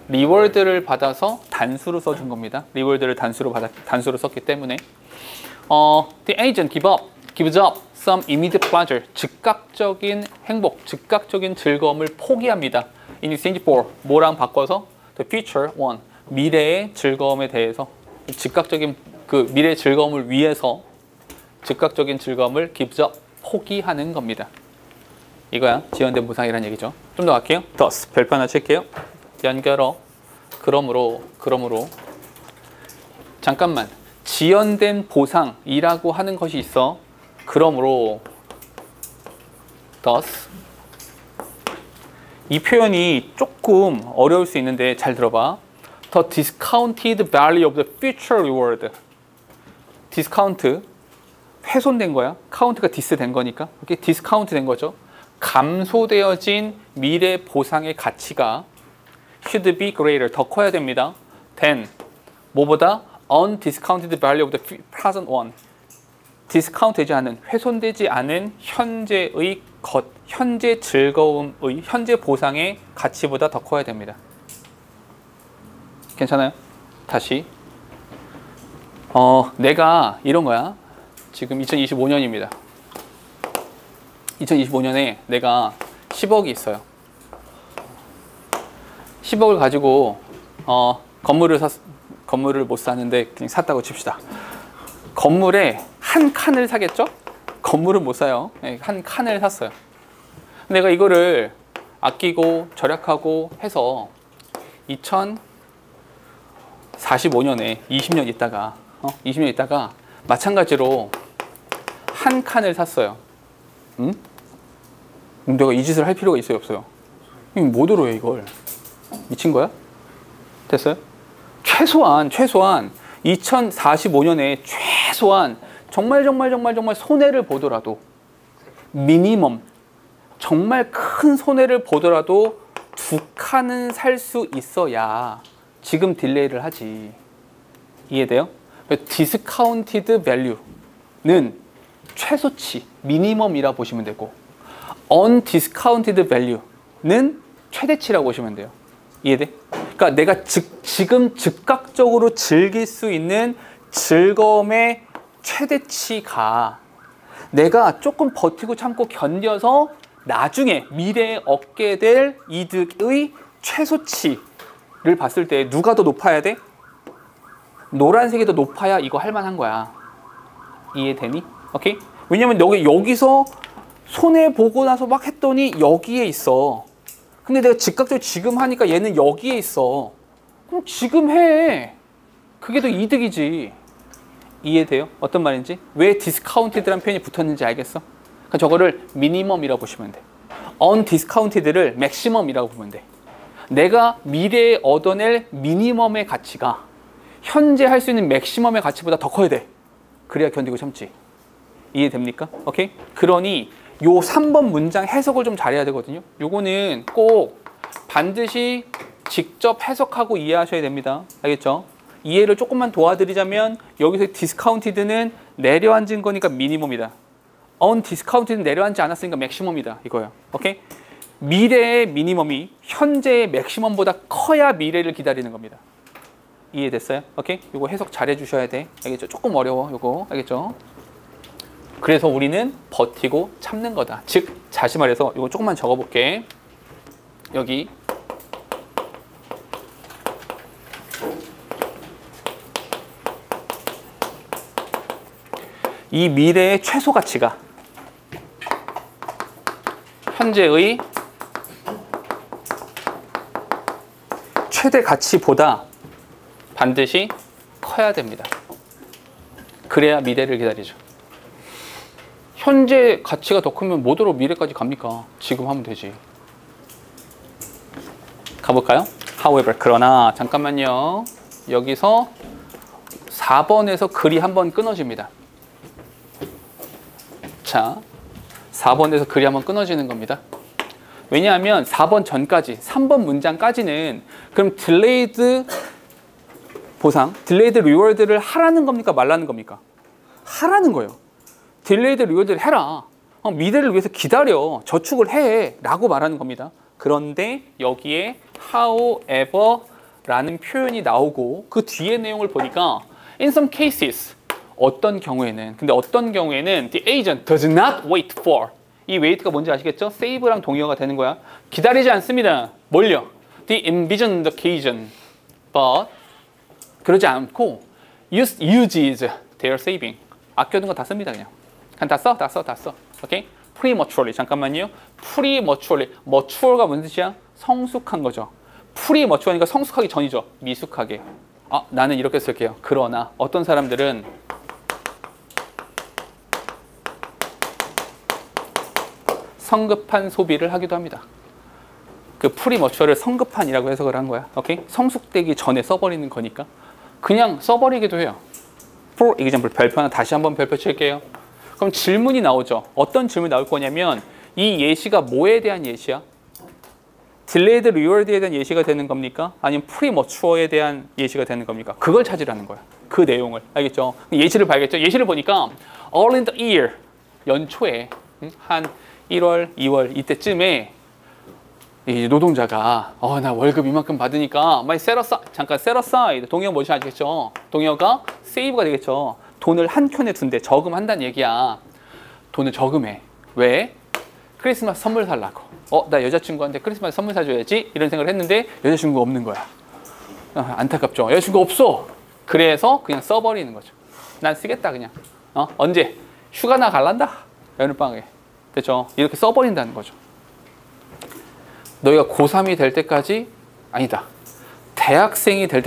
리워드를 받아서 단수로 써준 겁니다. 리워드를 단수로 썼기 때문에 The agent gives up some immediate pleasure. 즉각적인 행복, 즉각적인 즐거움을 포기합니다. In exchange for 뭐랑 바꿔서 the future one. 미래의 즐거움에 대해서 즉각적인 그 미래의 즐거움을 위해서 즉각적인 즐거움을 gives up 포기하는 겁니다. 이거야 지연된 보상이라는 얘기죠. 좀 더 갈게요. thus 별표 하나 칠게요. 연결어 그러므로 잠깐만 지연된 보상이라고 하는 것이 있어. 그러므로 thus 이 표현이 조금 어려울 수 있는데 잘 들어봐. The discounted value of the future reward. 디스카운트 훼손된 거야. 카운트가 디스된 거니까. 이렇게 디스카운트 된 거죠. 감소되어진 미래 보상의 가치가 should be greater, 더 커야 됩니다. than 뭐보다? undiscounted value of the present one. 디스카운트 되지 않은, 훼손되지 않은 현재의 것, 현재 즐거움의, 현재 보상의 가치보다 더 커야 됩니다. 괜찮아요? 다시. 내가 이런 거야. 지금 2025년입니다. 2025년에 내가 10억이 있어요. 10억을 가지고 건물을 못 사는데 그냥 샀다고 칩시다. 건물에 한 칸을 사겠죠? 건물은 못 사요. 한 칸을 샀어요. 내가 이거를 아끼고 절약하고 해서 2045년에 20년 있다가 20년 있다가 마찬가지로 한 칸을 샀어요. 응? 내가 이 짓을 할 필요가 있어요, 없어요? 뭐더러 해 이걸? 미친 거야? 됐어요? 최소한 2045년에 최소한 정말 손해를 보더라도 미니멈 정말 큰 손해를 보더라도 2칸은 살 수 있어야 지금 딜레이를 하지. 이해돼요? 디스카운티드 밸류는 최소치, 미니멈이라 보시면 되고 언디스카운티드 밸류는 최대치라고 보시면 돼요. 이해돼? 그러니까 내가 지금 즉각적으로 즐길 수 있는 즐거움의 최대치가 내가 조금 버티고 참고 견뎌서 나중에 미래에 얻게 될 이득의 최소치를 봤을 때 누가 더 높아야 돼? 노란색이 더 높아야 이거 할 만한 거야. 이해되니? 오케이? 왜냐면 여기서 손해보고 나서 막 했더니 여기에 있어. 근데 내가 즉각적으로 지금 하니까 얘는 여기에 있어. 그럼 지금 해. 그게 더 이득이지. 이해돼요? 어떤 말인지? 왜 디스카운티드라는 표현이 붙었는지 알겠어? 그러니까 저거를 미니멈이라고 보시면 돼. 언디스카운티드를 맥시멈이라고 보면 돼. 내가 미래에 얻어낼 미니멈의 가치가 현재 할 수 있는 맥시멈의 가치보다 더 커야 돼. 그래야 견디고 참지. 이해됩니까? 오케이? 그러니 요 3번 문장 해석을 좀 잘해야 되거든요. 요거는 꼭 반드시 직접 해석하고 이해하셔야 됩니다. 알겠죠? 이해를 조금만 도와드리자면 여기서 디스카운티드는 내려앉은 거니까 미니멈이다. 언디스카운티드는 내려앉지 않았으니까 맥시멈이다. 이거예요. 오케이? 미래의 미니멈이 현재의 맥시멈보다 커야 미래를 기다리는 겁니다. 이해됐어요? 오케이? 요거 해석 잘 해주셔야 돼. 알겠죠? 조금 어려워. 요거. 알겠죠? 그래서 우리는 버티고 참는 거다. 즉, 다시 말해서 이거 조금만 적어볼게. 여기 이 미래의 최소 가치가 현재의 최대 가치보다 반드시 커야 됩니다. 그래야 미래를 기다리죠. 현재 가치가 더 크면 뭐더러 미래까지 갑니까? 지금 하면 되지. 가볼까요? However, 그러나 잠깐만요. 여기서 4번에서 글이 한번 끊어집니다. 자, 4번에서 글이 한번 끊어지는 겁니다. 왜냐하면 4번 전까지, 3번 문장까지는 그럼 딜레이드 보상, 딜레이드 리워드를 하라는 겁니까? 말라는 겁니까? 하라는 거예요. 딜레이드 리워드를 해라. 미래를 위해서 기다려. 저축을 해. 라고 말하는 겁니다. 그런데 여기에 however 라는 표현이 나오고 그 뒤에 내용을 보니까 in some cases 어떤 경우에는 the agent does not wait for 이 wait가 뭔지 아시겠죠? save랑 동의어가 되는 거야. 기다리지 않습니다. 뭘요? The envisioned occasion but 그러지 않고 uses their saving 아껴둔 거 다 씁니다. 그냥 다 써. 오케이? prematurely 잠깐만요. prematurely mature가 무슨 뜻이야? 성숙한 거죠. premature니까 성숙하기 전이죠. 미숙하게. 나는 이렇게 쓸게요. 그러나 어떤 사람들은 성급한 소비를 하기도 합니다. 그 premature를 성급한이라고 해석을 한 거야. 오케이? 성숙되기 전에 써버리는 거니까 그냥 써버리기도 해요. For example, 별표 하나 다시 한번 별표 칠게요. 그럼 질문이 나오죠. 어떤 질문이 나올 거냐면 이 예시가 뭐에 대한 예시야? delayed reward에 대한 예시가 되는 겁니까? 아니면 premature에 대한 예시가 되는 겁니까? 그걸 찾으라는 거야. 그 내용을. 알겠죠? 예시를 봐야겠죠? 예시를 보니까 early in the year, 연초에 한 1월, 2월 이때쯤에 이 노동자가 나 월급 이만큼 받으니까 많이 잠깐 set aside. 동의어 뭐지 아시겠죠? 동의어가 save가 되겠죠. 돈을 한 켠에 둔대. 저금한다는 얘기야. 돈을 저금해. 왜? 크리스마스 선물 살라고. 나 여자친구한테 크리스마스 선물 사줘야지 이런 생각을 했는데 여자친구가 없는 거야. 안타깝죠. 여자친구 없어. 그래서 그냥 써버리는 거죠. 난 쓰겠다 그냥. 언제? 휴가나 갈란다. 여름방학에. 됐죠? 이렇게 써버린다는 거죠. 너희가 고3이 될 때까지 아니다. 대학생이 될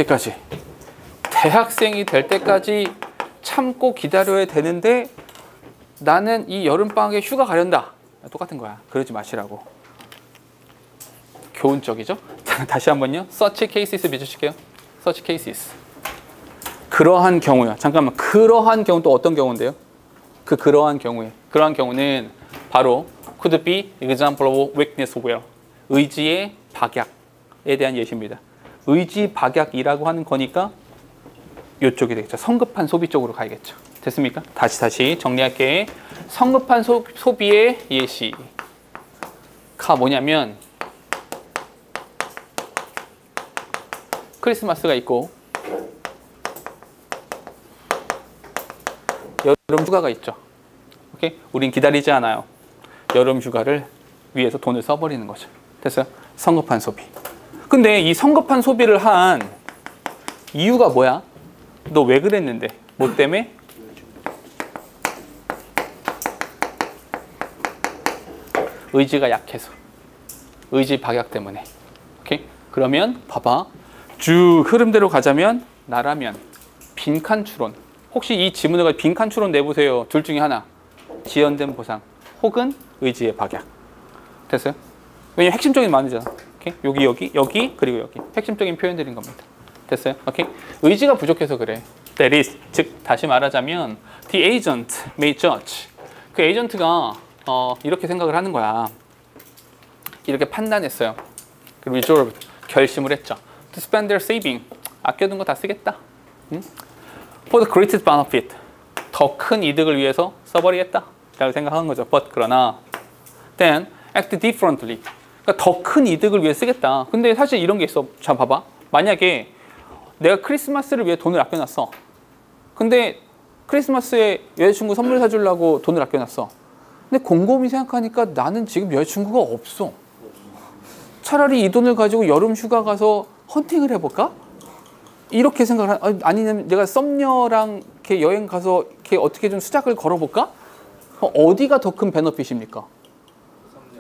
때까지 참고 기다려야 되는데 나는 이 여름방학에 휴가 가련다. 똑같은 거야. 그러지 마시라고. 교훈적이죠? 다시 한번요. Such cases 맺어줄게요. Such cases. 그러한 경우요. 잠깐만. 그러한 경우 또 어떤 경우인데요? 그러한 경우는 바로 could be example of weakness where. 의지의 박약에 대한 예시입니다. 의지 박약이라고 하는 거니까 이쪽이 되겠죠. 성급한 소비 쪽으로 가야겠죠. 됐습니까? 다시 정리할게. 성급한 소비의 예시가 뭐냐면 크리스마스가 있고 여름 휴가가 있죠. 오케이? 우린 기다리지 않아요. 여름 휴가를 위해서 돈을 써버리는 거죠. 됐어요? 성급한 소비. 근데 이 성급한 소비를 한 이유가 뭐야? 너 왜 그랬는데? 뭐 때문에? 의지가 약해서. 의지 박약 때문에. 오케이? 그러면 봐봐. 쭉 흐름대로 가자면 나라면 빈칸 추론. 혹시 이 지문을 가지고 빈칸 추론 내보세요. 둘 중에 하나. 지연된 보상 혹은 의지의 박약. 됐어요? 왜냐면 핵심적인 말이잖아. 오케이? 여기 그리고 여기 핵심적인 표현들인 겁니다. 됐어요? 오케이? 의지가 부족해서 그래. That is, 즉 다시 말하자면 the agent may judge. 그 에이전트가 이렇게 생각을 하는 거야. 이렇게 판단했어요. 그리고 resolved, 결심을 했죠. To spend their saving, 아껴둔 거 다 쓰겠다. For the greatest benefit, 더 큰 이득을 위해서 써버리겠다 라고 생각하는 거죠. But 그러나 then act differently, 그러니까 더 큰 이득을 위해 쓰겠다. 근데 사실 이런 게 있어. 자 봐봐. 만약에 내가 크리스마스를 위해 돈을 아껴놨어. 근데 크리스마스에 여자친구 선물 사주려고 돈을 아껴놨어. 근데 곰곰이 생각하니까 나는 지금 여자친구가 없어. 차라리 이 돈을 가지고 여름 휴가 가서 헌팅을 해볼까? 이렇게 생각을 아니면 내가 썸녀랑 이렇게 여행 가서 이렇게 어떻게 좀 수작을 걸어볼까? 어디가 더 큰 베너핏입니까?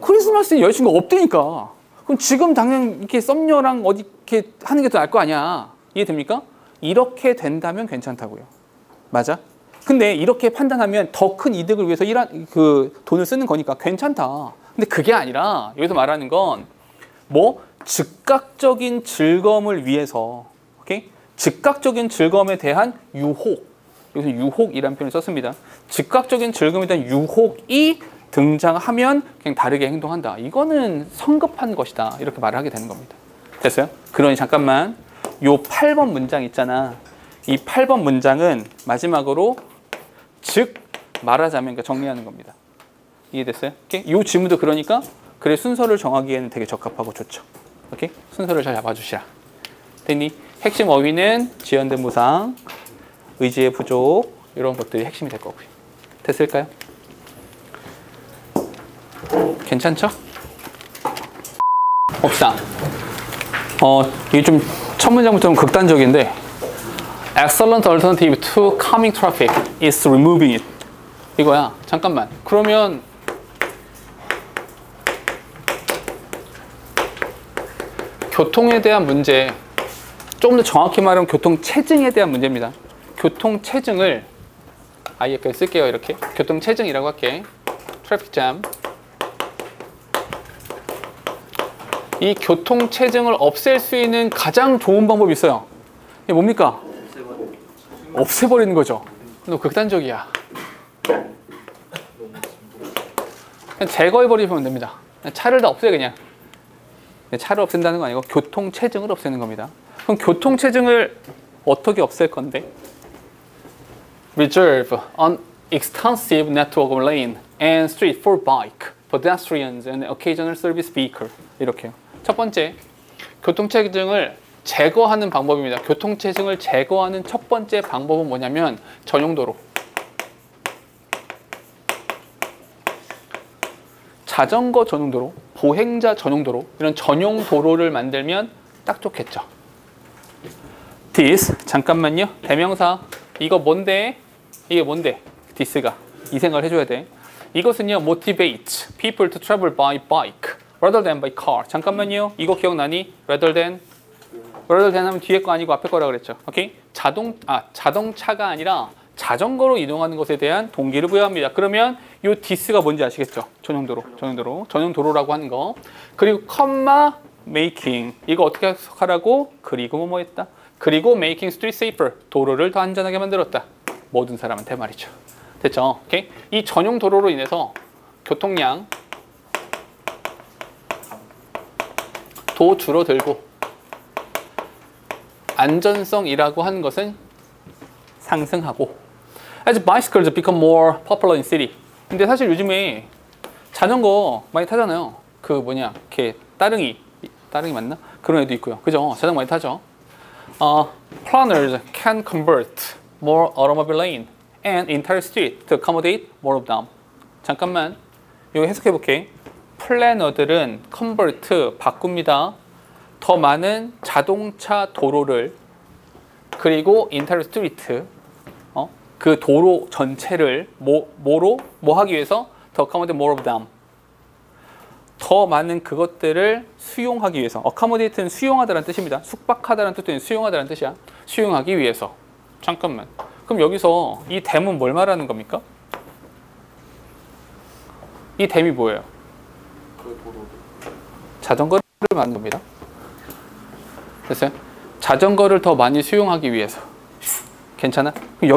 크리스마스에 여자친구가 없다니까. 그럼 지금 당장 이렇게 썸녀랑 어디 이렇게 하는 게 더 나을 거 아니야. 이해됩니까? 이렇게 된다면 괜찮다고요. 맞아? 근데 이렇게 판단하면 더 큰 이득을 위해서 돈을 쓰는 거니까 괜찮다. 근데 그게 아니라 여기서 말하는 건 뭐 즉각적인 즐거움을 위해서, 오케이? 즉각적인 즐거움에 대한 유혹. 여기서 유혹이라는 표현을 썼습니다. 즉각적인 즐거움에 대한 유혹이 등장하면 그냥 다르게 행동한다. 이거는 성급한 것이다. 이렇게 말을 하게 되는 겁니다. 됐어요? 그러니 잠깐만. 요 8번 문장 있잖아. 이 8번 문장은 마지막으로 즉 말하자면 그러니까 정리하는 겁니다. 이해됐어요? 오케이? 요 지문도 그러니까 그래 순서를 정하기에는 되게 적합하고 좋죠. 오케이? 순서를 잘 잡아주시라. 됐니? 핵심 어휘는 지연된 무상, 의지의 부족 이런 것들이 핵심이 될 거고요. 됐을까요? 괜찮죠? 봅시다. 이게 좀 첫 문장부터 좀 극단적인데 Excellent alternative to calming traffic is removing it. 이거야. 잠깐만. 그러면 교통에 대한 문제, 조금 더 정확히 말하면 교통체증에 대한 문제입니다. 교통체증을 아예 여기까지 쓸게요. 이렇게 교통체증이라고 할게. 트래픽 잼. 이 교통체증을 없앨 수 있는 가장 좋은 방법이 있어요. 이게 뭡니까? 없애버리는 거죠. 너 극단적이야. 그냥 제거해버리면 됩니다. 그냥 차를 다 없애 그냥. 차를 없앤다는 거 아니고 교통체증을 없애는 겁니다. 그럼 교통체증을 어떻게 없앨 건데? Reserve an extensive network of lane and street for bike, pedestrians and occasional service vehicle. 이렇게요. 첫 번째, 교통체증을 제거하는 방법입니다. 교통체증을 제거하는 첫 번째 방법은 뭐냐면 전용도로. 자전거 전용도로, 보행자 전용도로, 이런 전용 도로를 만들면 딱 좋겠죠. This, 잠깐만요. 대명사. 이거 뭔데? 이게 뭔데? this가. 이 생각을 해줘야 돼. 이것은요, motivates people to travel by bike rather than by car. 잠깐만요. 이거 기억나니? rather than 하면 뒤에 거 아니고 앞에 거라 그랬죠. 오케이? 자동차가 아니라 자전거로 이동하는 것에 대한 동기를 부여합니다. 그러면 요 this가 뭔지 아시겠죠? 전용도로라고 하는 거. 그리고 컴마 making. 이거 어떻게 해석하라고? 그리고 뭐 했다? 그리고 making street safer. 도로를 더 안전하게 만들었다. 모든 사람한테 말이죠. 됐죠? 오케이? 이 전용 도로로 인해서 교통량 도 줄어들고 안전성이라고 하는 것은 상승하고. As bicycles become more popular in city. 근데 사실 요즘에 자전거 많이 타잖아요. 그 뭐냐, 이렇게 따릉이 맞나? 그런 애도 있고요. 그죠? 자전거 많이 타죠. Planners can convert more automobile lane and entire street to accommodate more of them. 잠깐만, 이거 해석해 볼게. 플래너들은 convert, 바꿉니다. 더 많은 자동차 도로를, 그리고 entire street, 그 도로 전체를 뭐 하기 위해서? to accommodate more of them. 더 많은 그것들을 수용하기 위해서. accommodate는 수용하다라는 뜻입니다. 숙박하다라는 뜻도 있는 수용하다라는 뜻이야. 수용하기 위해서. 잠깐만. 그럼 여기서 이 them은 뭘 말하는 겁니까? 이 them이 뭐예요? 그 도로. 자전거를 말하는 겁니다. 됐어요? 자전거를 더 많이 수용하기 위해서. 괜찮아? 그럼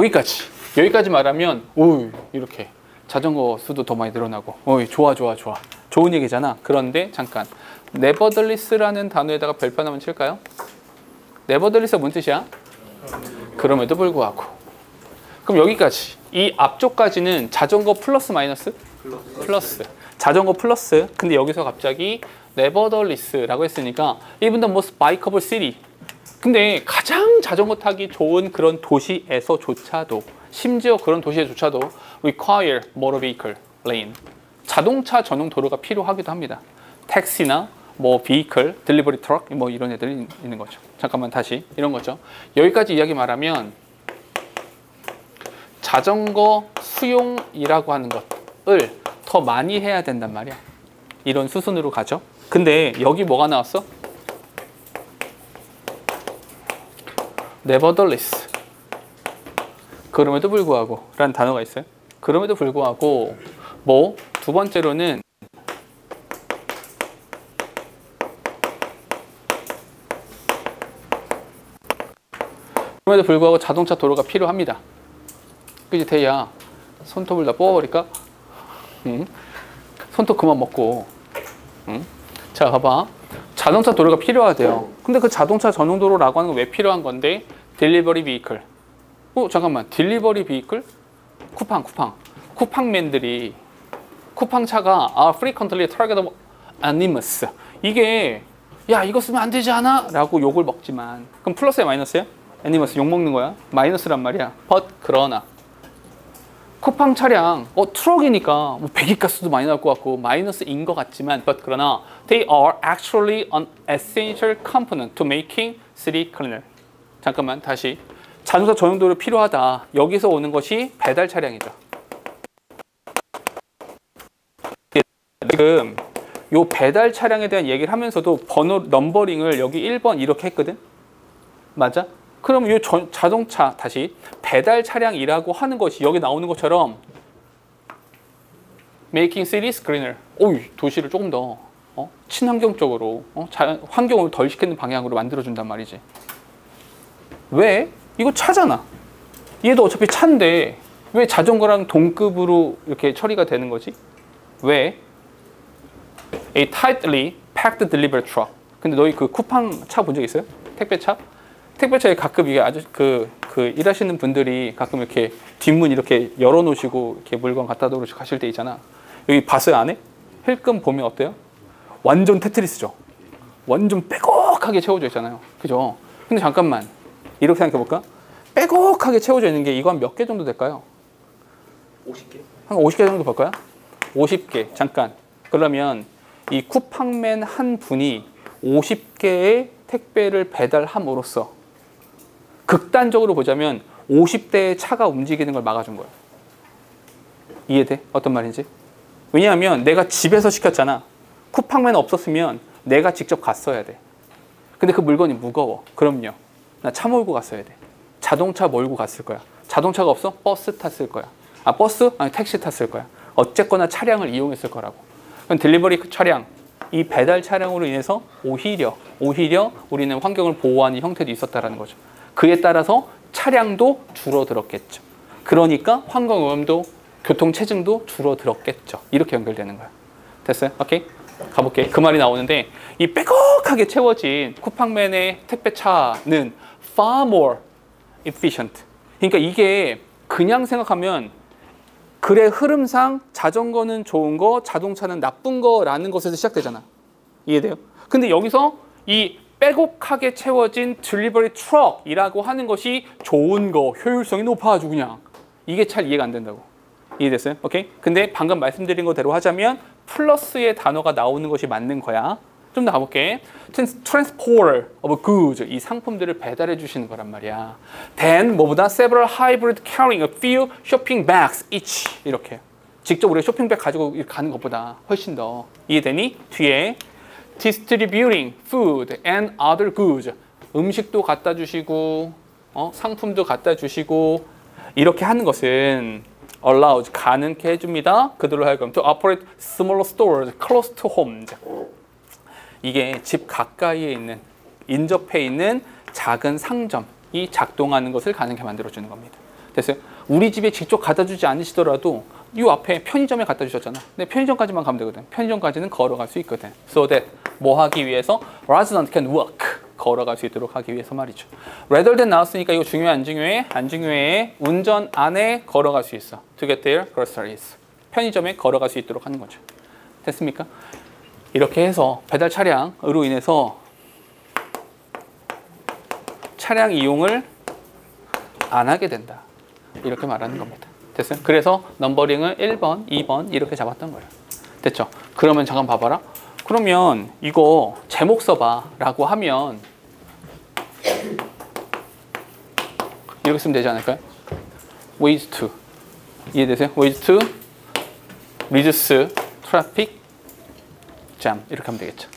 여기까지 말하면 오, 이렇게 자전거 수도 더 많이 늘어나고, 좋아. 좋은 얘기잖아. 그런데 잠깐, nevertheless라는 단어에다가 별표 하나만 칠까요? nevertheless가 뭔 뜻이야? 그럼에도 불구하고. 그럼 여기까지, 이 앞쪽까지는 자전거 플러스 마이너스? 플러스. 자전거 플러스. 근데 여기서 갑자기 nevertheless라고 했으니까 even the most bikeable city. 근데 가장 자전거 타기 좋은 그런 도시에서조차도, 심지어 그런 도시에조차도 require motor vehicle lane. 자동차 전용 도로가 필요하기도 합니다. 택시나 뭐 vehicle, delivery truck 뭐 이런 애들이 있는 거죠. 잠깐만 다시 이런 거죠. 여기까지 이야기 말하면 자전거 수용이라고 하는 것을 더 많이 해야 된단 말이야. 이런 수순으로 가죠. 근데 여기 뭐가 나왔어? nevertheless. 그럼에도 불구하고 라는 단어가 있어요. 그럼에도 불구하고 뭐 두 번째로는 그럼에도 불구하고 자동차 도로가 필요합니다. 그지 태희야? 손톱을 다 뽑아버릴까? 응? 손톱 그만 먹고. 응? 자 봐봐. 자동차 도로가 필요하대요. 근데 그 자동차 전용 도로라고 하는 건 왜 필요한 건데? 딜리버리 비이클. 잠깐만. 딜리버리 비이클? 쿠팡맨들이 쿠팡차가 frequently target animals. 이게 야 이거 쓰면 안 되지 않아? 라고 욕을 먹지만, 그럼 플러스야 마이너스야? animals 욕 먹는 거야? 마이너스란 말이야. but 그러나 쿠팡 차량 트럭이니까 뭐 배기가스도 많이 나올 것 같고 마이너스인 것 같지만 but 그러나 they are actually an essential component to making city cleaner. 잠깐만 다시. 자동차 전용도로 필요하다. 여기서 오는 것이 배달 차량이죠. 지금 요 배달 차량에 대한 얘기를 하면서도 번호 넘버링을 여기 1번 이렇게 했거든. 맞아? 그럼 이 자동차 다시 배달 차량이라고 하는 것이 여기 나오는 것처럼 making cities greener. 도시를 조금 더 친환경적으로 환경을 덜 시키는 방향으로 만들어준단 말이지. 왜? 이거 차잖아. 얘도 어차피 차인데 왜 자전거랑 동급으로 이렇게 처리가 되는 거지? 왜? A tightly packed delivery truck 근데 너희 그 쿠팡 차 본 적 있어요? 택배차? 택배차에 가끔 이게 아주 그 일하시는 분들이 가끔 이렇게 뒷문 이렇게 열어놓으시고 이렇게 물건 갖다 놓으시고 가실 때 있잖아. 여기 봤어요 안에? 힐끔 보면 어때요? 완전 테트리스죠. 완전 빼곡하게 채워져 있잖아요. 그죠? 근데 잠깐만 이렇게 생각해 볼까? 빼곡하게 채워져 있는 게 이거 한 몇 개 정도 될까요? 50개? 한 50개 정도 볼까요? 50개 잠깐. 그러면 이 쿠팡맨 한 분이 50개의 택배를 배달함으로써 극단적으로 보자면 50대의 차가 움직이는 걸 막아준 거예요. 이해돼? 어떤 말인지? 왜냐하면 내가 집에서 시켰잖아. 쿠팡맨 없었으면 내가 직접 갔어야 돼. 근데 그 물건이 무거워. 그럼요. 나 차 몰고 갔어야 돼. 자동차 몰고 갔을 거야. 자동차가 없어? 버스 탔을 거야. 아 버스? 아니 택시 탔을 거야. 어쨌거나 차량을 이용했을 거라고. 그럼 딜리버리 차량, 이 배달 차량으로 인해서 오히려 우리는 환경을 보호하는 형태도 있었다라는 거죠. 그에 따라서 차량도 줄어들었겠죠. 그러니까 환경오염도 교통체증도 줄어들었겠죠. 이렇게 연결되는 거야. 됐어요? 오케이? 가볼게. 그 말이 나오는데 이 빼곡하게 채워진 쿠팡맨의 택배차는 far more efficient. 그러니까 이게 그냥 생각하면 글의 흐름상 자전거는 좋은 거, 자동차는 나쁜 거라는 것에서 시작되잖아. 이해돼요? 근데 여기서 이 빼곡하게 채워진 딜리버리 트럭이라고 하는 것이 좋은 거, 효율성이 높아가지고 그냥 이게 잘 이해가 안 된다고. 이해됐어요? 오케이? 근데 방금 말씀드린 거대로 하자면 플러스의 단어가 나오는 것이 맞는 거야. 좀 더 가볼게. Transporter of goods. 이 상품들을 배달해 주시는 거란 말이야. Then 뭐보다 several hybrid carrying a few shopping bags each. 이렇게. 직접 우리가 쇼핑백 가지고 가는 것보다 훨씬 더. 이해되니? 뒤에 distributing food and other goods. 음식도 갖다 주시고 상품도 갖다 주시고 이렇게 하는 것은 allows 가능케 해줍니다. 그들로 하여금 to operate smaller stores close to homes. 이게 집 가까이에 있는 인접해 있는 작은 상점이 작동하는 것을 가능하게 만들어주는 겁니다. 됐어요? 우리 집에 직접 갖다 주지 않으시더라도 이 앞에 편의점에 갖다 주셨잖아. 근데 편의점까지만 가면 되거든. 편의점까지는 걸어갈 수 있거든. So that 뭐 하기 위해서 resident can walk 걸어갈 수 있도록 하기 위해서 말이죠. rather than 나왔으니까 이거 중요해 안 중요해? 안 중요해. 운전 안에 걸어갈 수 있어. to get their groceries. 편의점에 걸어갈 수 있도록 하는 거죠. 됐습니까? 이렇게 해서 배달 차량으로 인해서 차량 이용을 안 하게 된다. 이렇게 말하는 겁니다. 됐어요? 그래서 넘버링을 1번, 2번 이렇게 잡았던 거예요. 됐죠? 그러면 잠깐 봐봐라. 그러면 이거 제목 써봐 라고 하면 이렇게 쓰면 되지 않을까요? ways to 이해되세요? ways to reduce traffic jam 이렇게 하면 되겠죠.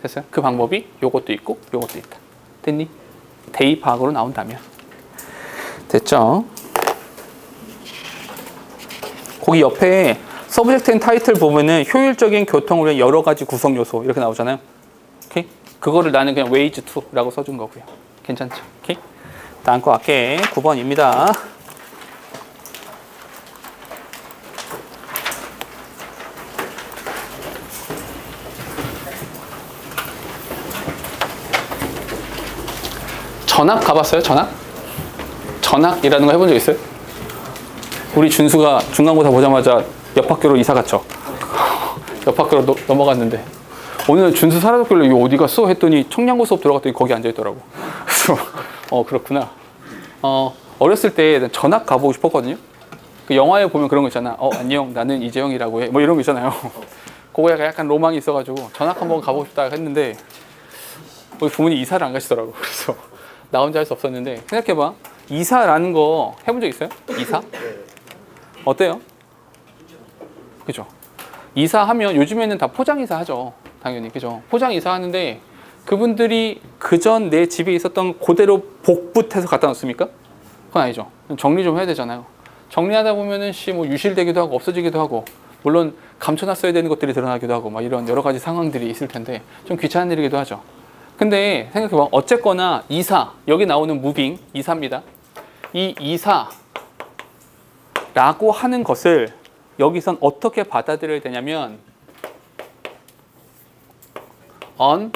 됐어요? 그 방법이 요것도 있고 요것도 있다. 됐니? 대입학으로 나온다면 됐죠? 거기 옆에 서브젝트 앤 타이틀 보면은 효율적인 교통을 위한 여러 가지 구성 요소 이렇게 나오잖아요. 오케이? 그거를 나는 그냥 ways to라고 써준 거고요. 괜찮죠? 오케이? 다음 거 할게. 9번입니다. 전학 가봤어요? 전학? 전학이라는 거 해본 적 있어요? 우리 준수가 중간고사 보자마자 옆 학교로 이사 갔죠. 옆 학교로 넘어갔는데 오늘 준수 사라졌길래 이거 어디 갔어? 했더니 청량고 수업 들어갔더니 거기 앉아있더라고. 그래서 그렇구나. 어렸을 때 전학 가보고 싶었거든요. 그 영화에 보면 그런 거 있잖아. 안녕 나는 이재영이라고 해. 뭐 이런 거 있잖아요. 그거 약간 로망이 있어가지고 전학 한번 가보고 싶다 했는데 우리 부모님 이사를 안 가시더라고. 그래서 나 혼자 할 수 없었는데 생각해봐. 이사라는 거 해본 적 있어요? 이사? 어때요? 그죠? 이사하면 요즘에는 다 포장이사 하죠. 당연히 그죠? 포장이사 하는데 그분들이 그전 내 집에 있었던 그대로 복붙해서 갖다 놓습니까? 그건 아니죠. 정리 좀 해야 되잖아요. 정리하다 보면은 뭐 유실되기도 하고 없어지기도 하고 물론 감춰놨어야 되는 것들이 드러나기도 하고 막 이런 여러 가지 상황들이 있을 텐데 좀 귀찮은 일이기도 하죠. 근데 생각해봐. 어쨌거나 이사, 여기 나오는 무빙, 이사입니다. 이 이사라고 하는 것을 여기선 어떻게 받아들여야 되냐면 on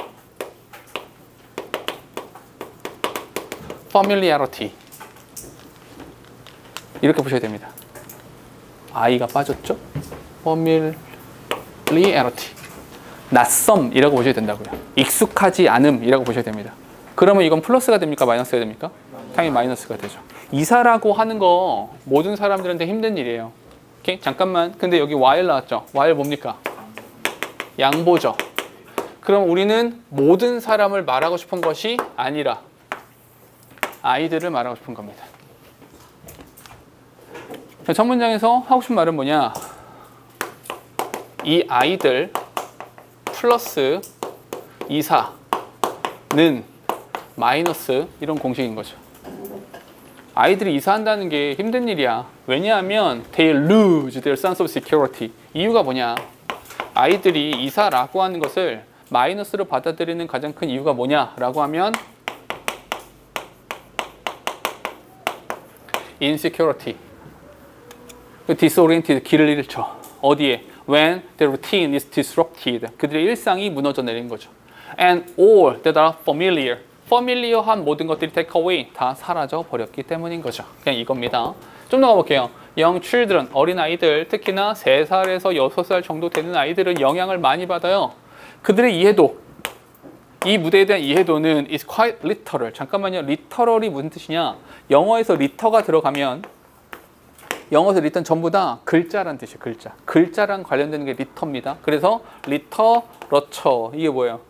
familiarity. 이렇게 보셔야 됩니다. I가 빠졌죠? familiarity. 낯섦이라고 보셔야 된다고요. 익숙하지 않음이라고 보셔야 됩니다. 그러면 이건 플러스가 됩니까? 마이너스가 됩니까? 당연히 마이너스가 되죠. 이사라고 하는 거 모든 사람들한테 힘든 일이에요. 오케이? 잠깐만. 근데 여기 while 나왔죠? while 뭡니까? 양보죠. 그럼 우리는 모든 사람을 말하고 싶은 것이 아니라 아이들을 말하고 싶은 겁니다. 첫 문장에서 하고 싶은 말은 뭐냐? 이 아이들 플러스 이사는 마이너스 이런 공식인 거죠. 아이들이 이사한다는 게 힘든 일이야. 왜냐하면 they lose their sense of security. 이유가 뭐냐? 아이들이 이사라고 하는 것을 마이너스로 받아들이는 가장 큰 이유가 뭐냐라고 하면 insecurity. disoriented, 길을 잃죠. 어디에? When the routine is disrupted. 그들의 일상이 무너져 내린 거죠. And all that are familiar. familiar한 모든 것들이 take away. 다 사라져 버렸기 때문인 거죠. 그냥 이겁니다. 좀 더 가볼게요. young children, 어린아이들, 특히나 3살에서 6살 정도 되는 아이들은 영향을 많이 받아요. 그들의 이해도, 이 무대에 대한 이해도는 is quite literal. 잠깐만요. literal이 무슨 뜻이냐? 영어에서 리터가 들어가면 영어에서 리터는 전부 다 글자란 뜻이에요. 글자. 글자랑 관련되는 게 리터입니다. 그래서 리터러처 이게 뭐예요?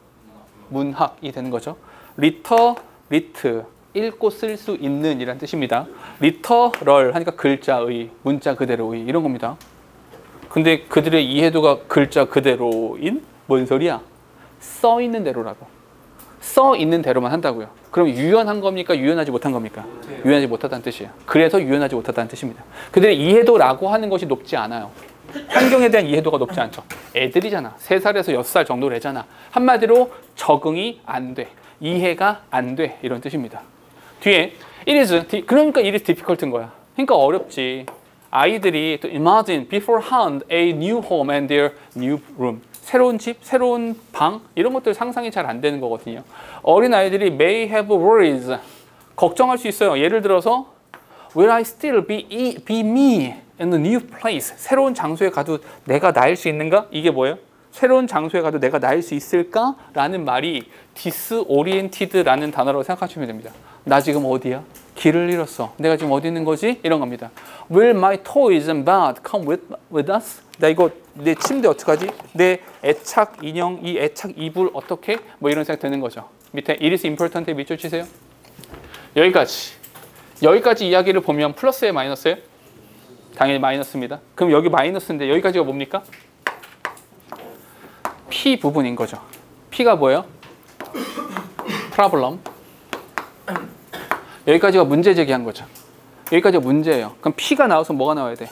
문학이 되는 거죠. 리터, 리트 읽고 쓸 수 있는 이란 뜻입니다. 리터럴 하니까 글자의, 문자 그대로의 이런 겁니다. 근데 그들의 이해도가 글자 그대로인? 뭔 소리야? 써 있는 대로라고. 써 있는 대로만 한다고요. 그럼 유연한 겁니까? 유연하지 못한 겁니까? 유연하지 못하다는 뜻이에요. 그래서 유연하지 못하다는 뜻입니다. 그들의 이해도라고 하는 것이 높지 않아요. 환경에 대한 이해도가 높지 않죠. 애들이잖아. 3살에서 6살 정도 되잖아. 한마디로 적응이 안 돼. 이해가 안 돼. 이런 뜻입니다. 뒤에 그러니까 it is difficult인 거야. 그러니까 어렵지. 아이들이 to imagine beforehand a new home and their new room. 새로운 집, 새로운 방 이런 것들 상상이 잘 안 되는 거거든요. 어린 아이들이 may have worries. 걱정할 수 있어요. 예를 들어서 will I still be me in a new place? 새로운 장소에 가도 내가 나일 수 있는가? 이게 뭐예요? 새로운 장소에 가도 내가 나일 수 있을까? 라는 말이 disoriented라는 단어라고 생각하시면 됩니다. 나 지금 어디야? 길을 잃었어. 내가 지금 어디 있는 거지? 이런 겁니다. Will my toys and bed come with us? 나 이거 내 침대 어떡하지? 내 애착 인형, 이 애착 이불 어떻게? 뭐 이런 생각 드는 거죠. 밑에 it is important에 밑줄 치세요. 여기까지 이야기를 보면 플러스예요, 마이너스예요? 당연히 마이너스입니다. 그럼 여기 마이너스인데 여기까지가 뭡니까? P 부분인 거죠. P가 뭐예요? problem. 여기까지가 문제 제기한 거죠. 여기까지가 문제예요. 그럼 P가 나와서 뭐가 나와야 돼?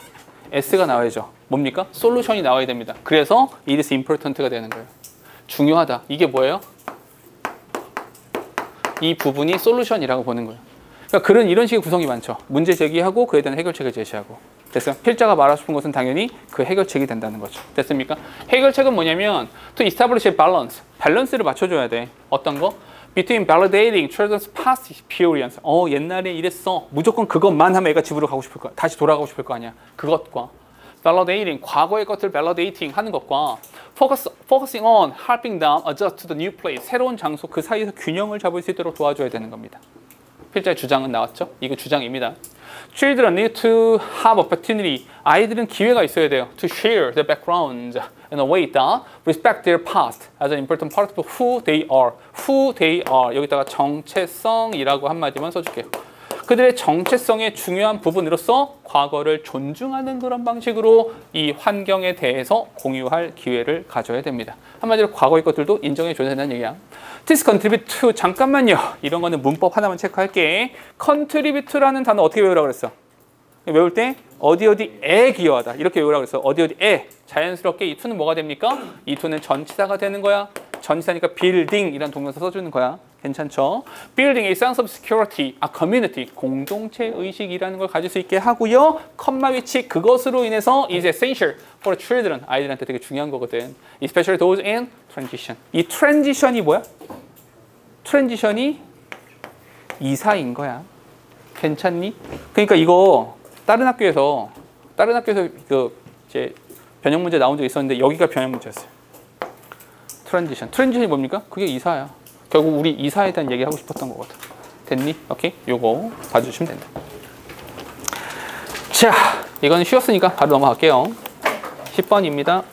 S가 나와야죠. 뭡니까? 솔루션이 나와야 됩니다. 그래서 it is important가 되는 거예요. 중요하다. 이게 뭐예요? 이 부분이 솔루션이라고 보는 거예요. 그러니까 이런 식의 구성이 많죠. 문제 제기하고 그에 대한 해결책을 제시하고. 됐어요? 필자가 말하고 싶은 것은 당연히 그 해결책이 된다는 거죠. 됐습니까? 해결책은 뭐냐면 to establish a balance. 밸런스를 맞춰줘야 돼. 어떤 거? Between validating children's past experience. 옛날에 이랬어. 무조건 그것만 하면 애가 집으로 가고 싶을 거야. 다시 돌아가고 싶을 거 아니야. 그것과 validating, 과거의 것을 validating 하는 것과 focusing on helping them adjust to the new place. 새로운 장소 그 사이에서 균형을 잡을 수 있도록 도와줘야 되는 겁니다. 필자의 주장은 나왔죠? 이거 주장입니다. Children need to have opportunity. 아이들은 기회가 있어야 돼요. To share their backgrounds in a way that respect their past as an important part of who they are. Who they are. 여기다가 정체성이라고 한마디만 써줄게요. 그들의 정체성의 중요한 부분으로서 과거를 존중하는 그런 방식으로 이 환경에 대해서 공유할 기회를 가져야 됩니다. 한마디로 과거의 것들도 인정해줘야 된다는 얘기야. This contribute to, 잠깐만요. 이런 거는 문법 하나만 체크할게. contribute라는 단어 어떻게 외우라고 그랬어? 외울 때 어디에 기여하다. 이렇게 외우라고 그랬어. 어디에. 자연스럽게 이 to는 뭐가 됩니까? 이 to는 전치사가 되는 거야. 전치사니까 building이라는 동명사 써주는 거야. 괜찮죠? Building a sense of security, a community, 공동체 의식이라는 걸 가질 수 있게 하고요. 컴마 위치, 그것으로 인해서 is essential for children. 아이들한테 되게 중요한 거거든. Especially those in transition. 이 transition이 뭐야? transition이 이사인 거야. 괜찮니? 그러니까 이거 다른 학교에서 그 이제 변형 문제 나온 적 있었는데 여기가 변형 문제였어요. 트랜지션이 뭡니까? 그게 이사야. 결국 우리 이사에 대한 얘기 하고 싶었던 거거든. 됐니? 오케이? 요거 봐주시면 된다. 자, 이건 쉬웠으니까 바로 넘어갈게요. 10번입니다.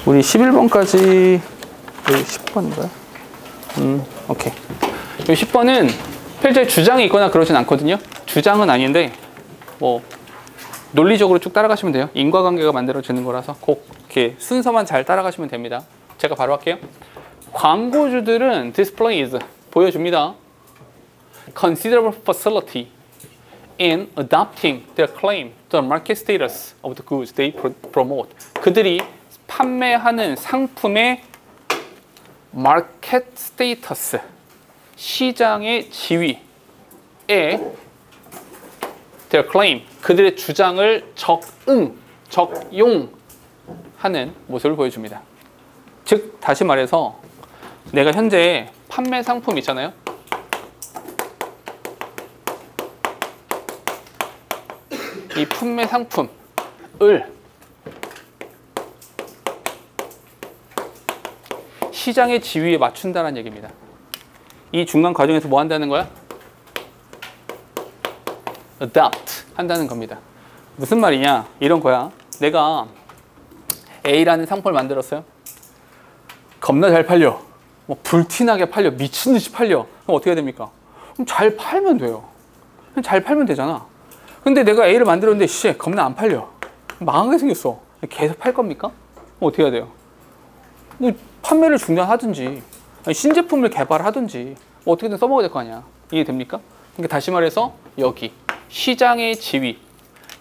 우리 11번까지 여기 10번인가요? 오케이. 이 10번은 필자에 주장이 있거나 그러진 않거든요. 주장은 아닌데 뭐 논리적으로 쭉 따라가시면 돼요. 인과관계가 만들어지는 거라서 꼭 이렇게 순서만 잘 따라가시면 됩니다. 제가 바로 할게요. 광고주들은 displays 보여줍니다. considerable facility in adopting their claim to the market status of the goods they promote. 그들이 판매하는 상품의 마켓 스테이터스, 시장의 지위에 their claim, 그들의 주장을 적용하는 모습을 보여줍니다. 즉, 다시 말해서 내가 현재 판매 상품 있잖아요. 이 판매 상품을 시장의 지위에 맞춘다는 얘기입니다. 이 중간 과정에서 뭐 한다는 거야? adopt 한다는 겁니다. 무슨 말이냐? 이런 거야. 내가 A라는 상품을 만들었어요. 겁나 잘 팔려. 뭐 불티나게 팔려. 미친 듯이 팔려. 그럼 어떻게 해야 됩니까? 그럼 잘 팔면 돼요. 그냥 잘 팔면 되잖아. 근데 내가 A를 만들었는데 겁나 안 팔려. 망하게 생겼어. 계속 팔 겁니까? 그럼 어떻게 해야 돼요? 뭐 판매를 중단하든지 신제품을 개발하든지 뭐 어떻게든 써먹어야 될 거 아니야. 이해됩니까? 그러니까 다시 말해서 여기 시장의 지위,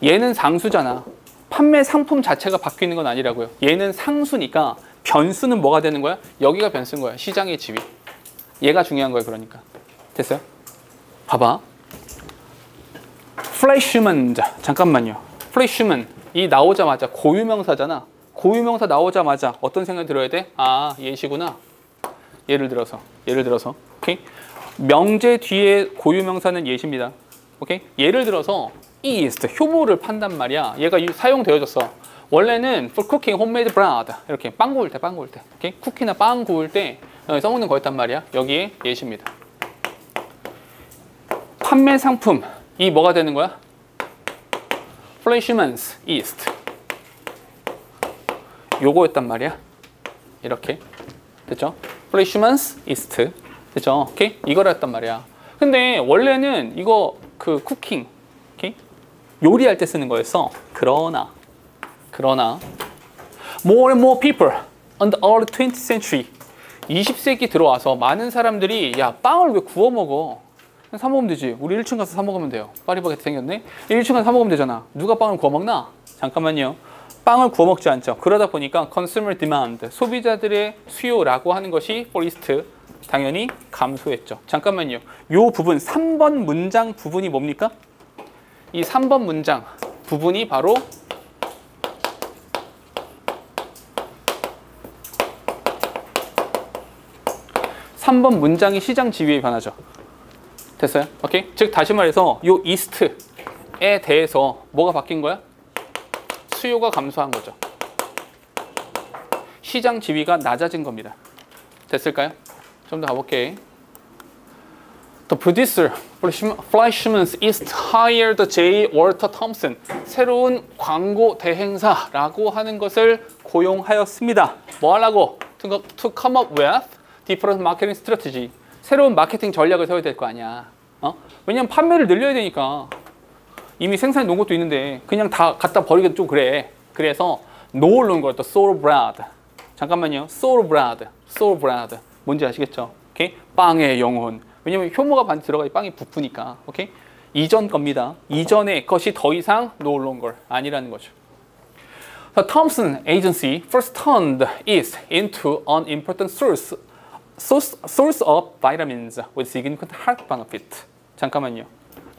얘는 상수잖아. 판매 상품 자체가 바뀌는 건 아니라고요. 얘는 상수니까 변수는 뭐가 되는 거야? 여기가 변수인 거야. 시장의 지위. 얘가 중요한 거야. 그러니까 됐어요? 봐봐. 플래시먼. 잠깐만요. 플래시먼 이 나오자마자 고유명사잖아. 고유명사 나오자마자 어떤 생각이 들어야 돼? 아, 예시구나. 예를 들어서 오케이? 명제 뒤에 고유명사는 예시입니다. 오케이? 예를 들어서 is 효모를 판단 말이야. 얘가 사용되어졌어. 원래는 for cooking homemade bread 이렇게 빵 구울 때 오케이? 쿠키나 빵 구울 때 써먹는 거였단 말이야. 여기에 예시입니다. 판매 상품 이 뭐가 되는 거야? Flashman's East 요거였단 말이야. 이렇게 됐죠? Flashman's East 됐죠? 오케이? 이거를 했단 말이야. 근데 원래는 이거 그 쿠킹 오케이? 요리할 때 쓰는 거였어. 그러나 more and more people on the early 20th century 20세기 들어와서 많은 사람들이 야 빵을 왜 구워 먹어? 사 먹으면 되지. 우리 1층 가서 사 먹으면 돼요. 파리바게트 생겼네. 1층 가서 사 먹으면 되잖아. 누가 빵을 구워 먹나? 잠깐만요. 빵을 구워 먹지 않죠. 그러다 보니까 consumer demand, 소비자들의 수요라고 하는 것이 for east 당연히 감소했죠. 잠깐만요. 요 부분 3번 문장 부분이 뭡니까? 이 3번 문장 부분이 바로 (3번) 문장이 시장 지위에 변하죠. 됐어요? 오케이? 즉 다시 말해서 요 이스트에 대해서 뭐가 바뀐 거야? 수요가 감소한 거죠. 시장 지위가 낮아진 겁니다. 됐을까요? 좀 더 가볼게. The producer, Fleischmann's East hired J. Walter Thompson. 새로운 광고 대행사라고 하는 것을 고용하였습니다. 뭐 하려고? To come up with different marketing strategy. 새로운 마케팅 전략을 세워야 될 거 아니야. 왜냐면 판매를 늘려야 되니까. 이미 생산해 놓은 것도 있는데 그냥 다 갖다 버리기도 좀 그래. 그래서 노을론 거였다. soul bread. 잠깐만요. soul bread. 뭔지 아시겠죠? 오케이? 빵의 영혼. 왜냐면 효모가 반드시 들어가야 빵이 부푸니까. 오케이? 이전 겁니다. 이전의 것이 더 이상 노을론 걸 아니라는 거죠. The Thompson Agency first turned East into an important source of vitamins with significant health benefit. 잠깐만요.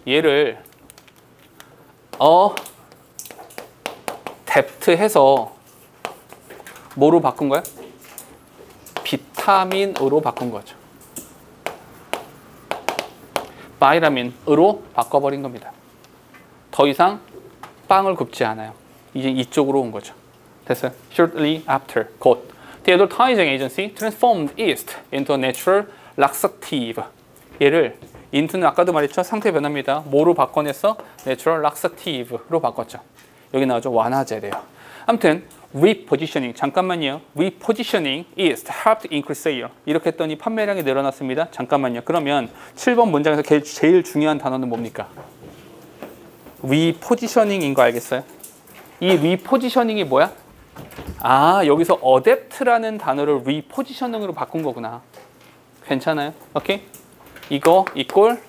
얘를 depth 해서 뭐로 바꾼 거야? 비타민으로 바꾼 거죠. 바이라민으로 바꿔버린 겁니다. 더 이상 빵을 굽지 않아요. 이제 이쪽으로 온 거죠. 됐어요? Shortly after, 곧. The advertising agency transformed yeast into a natural laxative. 얘를 into는 아까도 말했죠. 상태 변화입니다. 뭐로 바꿔냈어? Natural laxative로 바꿨죠. 여기 나오죠. 완화제래요. 아무튼 repositioning, 잠깐만요. repositioning yeast helped increase sale. 이렇게 했더니 판매량이 늘어났습니다. 잠깐만요. 그러면 7번 문장에서 제일 중요한 단어는 뭡니까? repositioning인 거 알겠어요? 이 repositioning이 뭐야? 아, 여기서 adapt라는 단어를 repositioning으로 바꾼 거구나. 괜찮아요? 오케이? 이거 equal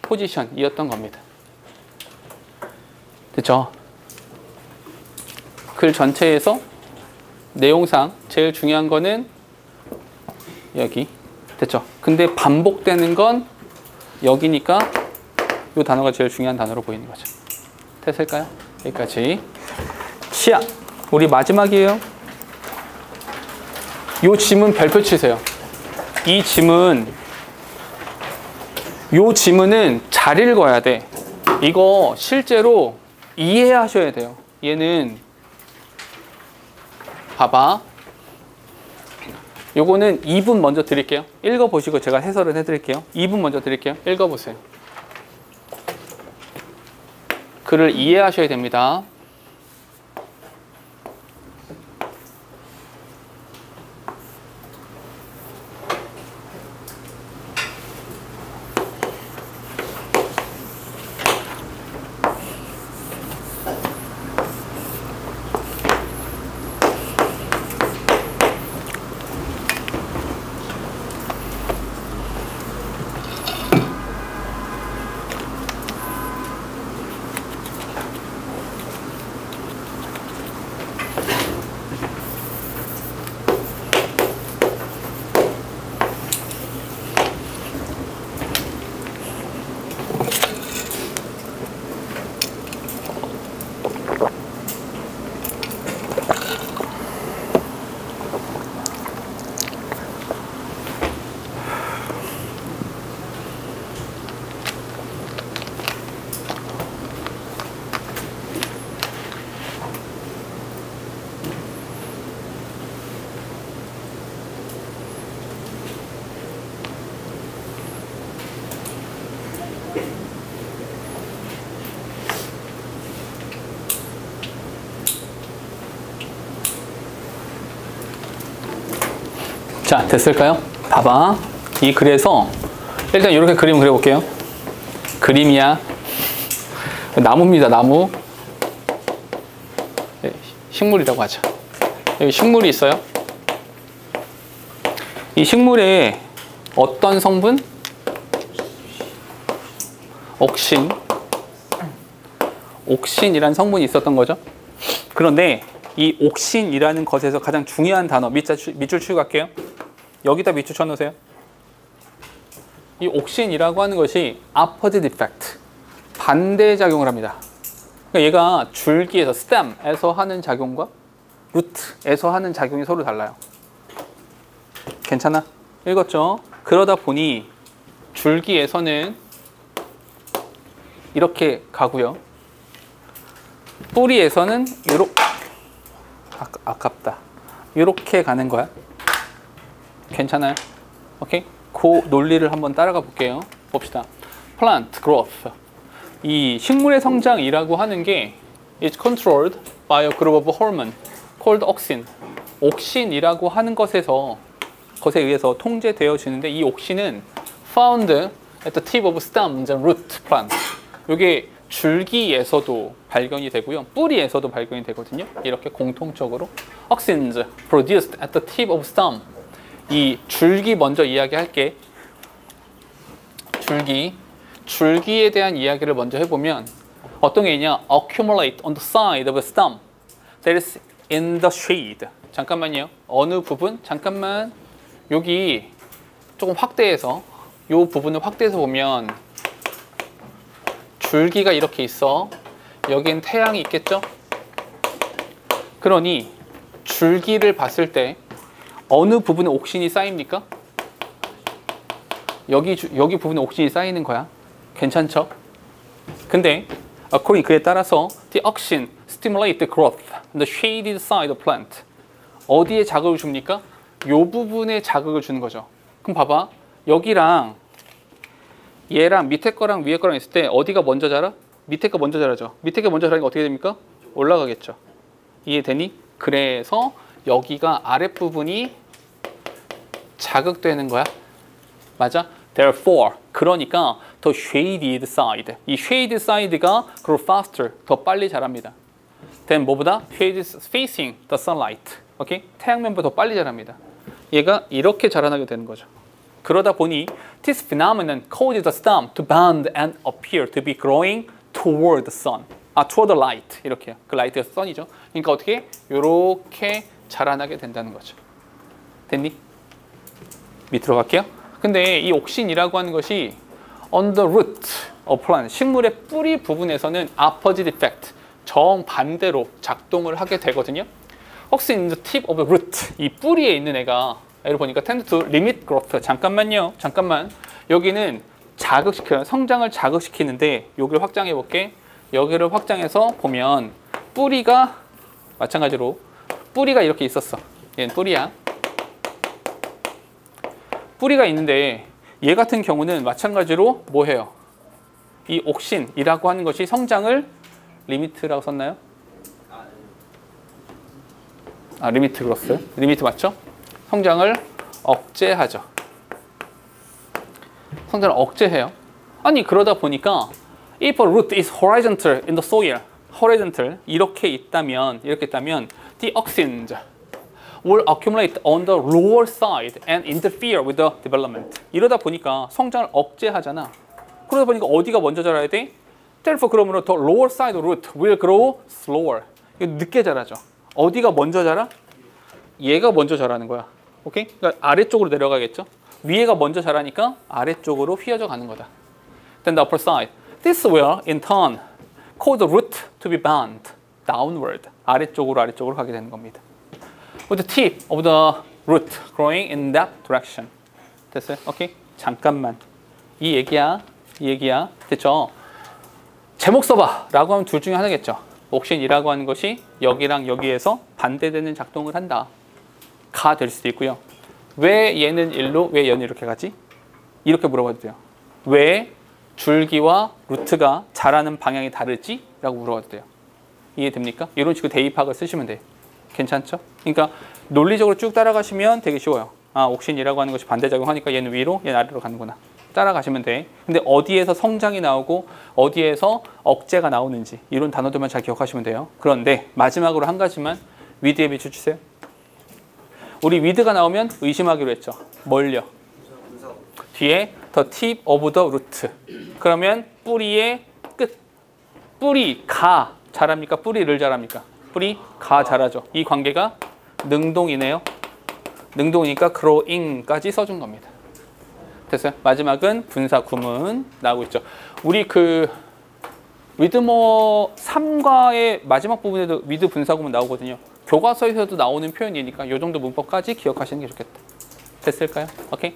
reposition이었던 겁니다. 됐죠? 글 전체에서 내용상 제일 중요한 거는 여기. 됐죠? 근데 반복되는 건 여기니까 이 단어가 제일 중요한 단어로 보이는 거죠. 됐을까요? 여기까지. 시야. 우리 마지막이에요. 요 지문 별표 치세요. 이 지문, 요 지문은 잘 읽어야 돼. 이거 실제로 이해하셔야 돼요. 얘는 봐봐. 요거는 2분 먼저 드릴게요. 읽어보시고 제가 해설을 해드릴게요. 2분 먼저 드릴게요. 읽어보세요. 글을 이해하셔야 됩니다. 자, 됐을까요? 봐봐. 이 글에서 일단 이렇게 그림 그려볼게요. 그림이야. 나무입니다. 나무. 식물이라고 하죠. 여기 식물이 있어요. 이 식물에 어떤 성분? 옥신. 옥신이라는 성분이 있었던 거죠. 그런데 이 옥신이라는 것에서 가장 중요한 단어, 밑줄 치고 갈게요. 여기다 밑줄 쳐놓으세요. 이 옥신이라고 하는 것이 opposite effect, 반대작용을 합니다. 그러니까 얘가 줄기에서, stem에서 하는 작용과 root에서 하는 작용이 서로 달라요. 괜찮아? 읽었죠? 그러다 보니 줄기에서는 이렇게 가고요. 뿌리에서는 이렇게, 아깝다. 이렇게 가는 거야. 괜찮아요? 오케이? 그 논리를 한번 따라가 볼게요. 봅시다. Plant growth. 이 식물의 성장이라고 하는 게 is controlled by a group of hormone called auxin. 옥신이라고 하는 것에 의해서 통제되어지는데 이 옥신은 found at the tip of stems and root plants. 이게 줄기에서도 발견이 되고요. 뿌리에서도 발견이 되거든요. 이렇게 공통적으로 auxins produced at the tip of stem. 이 줄기 먼저 이야기할게. 줄기에 대한 이야기를 먼저 해보면 어떤 게 있냐? accumulate on the side of a stem that is in the shade. 잠깐만요. 어느 부분? 잠깐만. 여기 조금 확대해서 이 부분을 확대해서 보면 줄기가 이렇게 있어. 여긴 태양이 있겠죠? 그러니 줄기를 봤을 때 어느 부분에 옥신이 쌓입니까? 여기 부분에 옥신이 쌓이는 거야. 괜찮죠? 근데 according 그에 따라서 the auxin stimulate the growth on the shaded side of plant. 어디에 자극을 줍니까? 요 부분에 자극을 주는 거죠. 그럼 봐봐. 여기랑 얘랑 밑에 거랑 위에 거랑 있을 때 어디가 먼저 자라? 밑에 거 먼저 자라죠. 밑에 거 먼저 자라니까 어떻게 됩니까? 올라가겠죠. 이해되니? 그래서 여기가 아랫부분이 자극되는 거야. 맞아? Therefore, 그러니까 더 shaded side. 이 shaded side가 grow faster, 더 빨리 자랍니다. then 뭐보다? shaded facing the sunlight. 오케이? 태양면보다 더 빨리 자랍니다. 얘가 이렇게 자라나게 되는 거죠. 그러다 보니 this phenomenon causes the stem to bend and appear to be growing toward the sun. toward the light. 이렇게요. 그 light가 sun이죠. 그러니까 어떻게? 요렇게 자라나게 된다는 거죠. 됐니? 밑으로 갈게요. 근데 이 옥신이라고 하는 것이 on the root of plant, 식물의 뿌리 부분에서는 opposite effect, 정반대로 작동을 하게 되거든요. 혹시 in the tip of the root, 이 뿌리에 있는 애가 얘를 보니까 tend to limit growth. 잠깐만요. 잠깐만. 여기는 자극시켜요. 성장을 자극시키는데 여기를 확장해 볼게. 여기를 확장해서 보면 뿌리가 마찬가지로 뿌리가 이렇게 있었어. 얘는 뿌리야. 뿌리가 있는데 얘 같은 경우는 마찬가지로 뭐 해요? 이 옥신이라고 하는 것이 성장을 리미트라고 썼나요? 리미트 그렇어요. 리미트 맞죠? 성장을 억제하죠. 성장을 억제해요. 아니 그러다 보니까 if a root is horizontal in the soil, horizontal 이렇게 있다면 the auxins will accumulate on the lower side and interfere with the development. 이러다 보니까 성장을 억제하잖아. 그러다 보니까 어디가 먼저 자라야 돼? Therefore 그러므로 the lower side root will grow slower. 이거 늦게 자라죠. 어디가 먼저 자라? 얘가 먼저 자라는 거야. 오케이? 그러니까 아래쪽으로 내려가겠죠. 위에가 먼저 자라니까 아래쪽으로 휘어져 가는 거다. Then the upper side. This will in turn cause the root to be bent downward. 아래쪽으로 가게 되는 겁니다. With the tip of the root growing in that direction. 됐어요? 오케이? 잠깐만. 이 얘기야. 됐죠? 제목 써봐 라고 하면 둘 중에 하나겠죠. 옥신이라고 하는 것이 여기랑 여기에서 반대되는 작동을 한다. 가 될 수도 있고요. 왜 얘는 일로, 왜 얘는 이렇게 가지? 이렇게 물어봐도 돼요. 왜 줄기와 루트가 자라는 방향이 다르지? 라고 물어봐도 돼요. 이해됩니까? 이런 식으로 대입학을 쓰시면 돼요. 괜찮죠? 그러니까 논리적으로 쭉 따라가시면 되게 쉬워요. 옥신이라고 하는 것이 반대작용하니까 얘는 위로, 얘는 아래로 가는구나. 따라가시면 돼. 근데 어디에서 성장이 나오고 어디에서 억제가 나오는지 이런 단어들만 잘 기억하시면 돼요. 그런데 마지막으로 한 가지만 위드에 비춰주세요. 우리 위드가 나오면 의심하기로 했죠. 뭘요? 뒤에 the tip of the root. 그러면 뿌리의 끝. 뿌리가 자랍니까? 뿌리를 자랍니까? 뿌리가 자라죠. 이 관계가 능동이네요. 능동이니까 growing까지 써준 겁니다. 됐어요? 마지막은 분사 구문 나오고 있죠. 우리 그 위드머 3과의 마지막 부분에도 위드 분사 구문 나오거든요. 교과서에서도 나오는 표현이니까 이 정도 문법까지 기억하시는 게 좋겠다. 됐을까요? 오케이.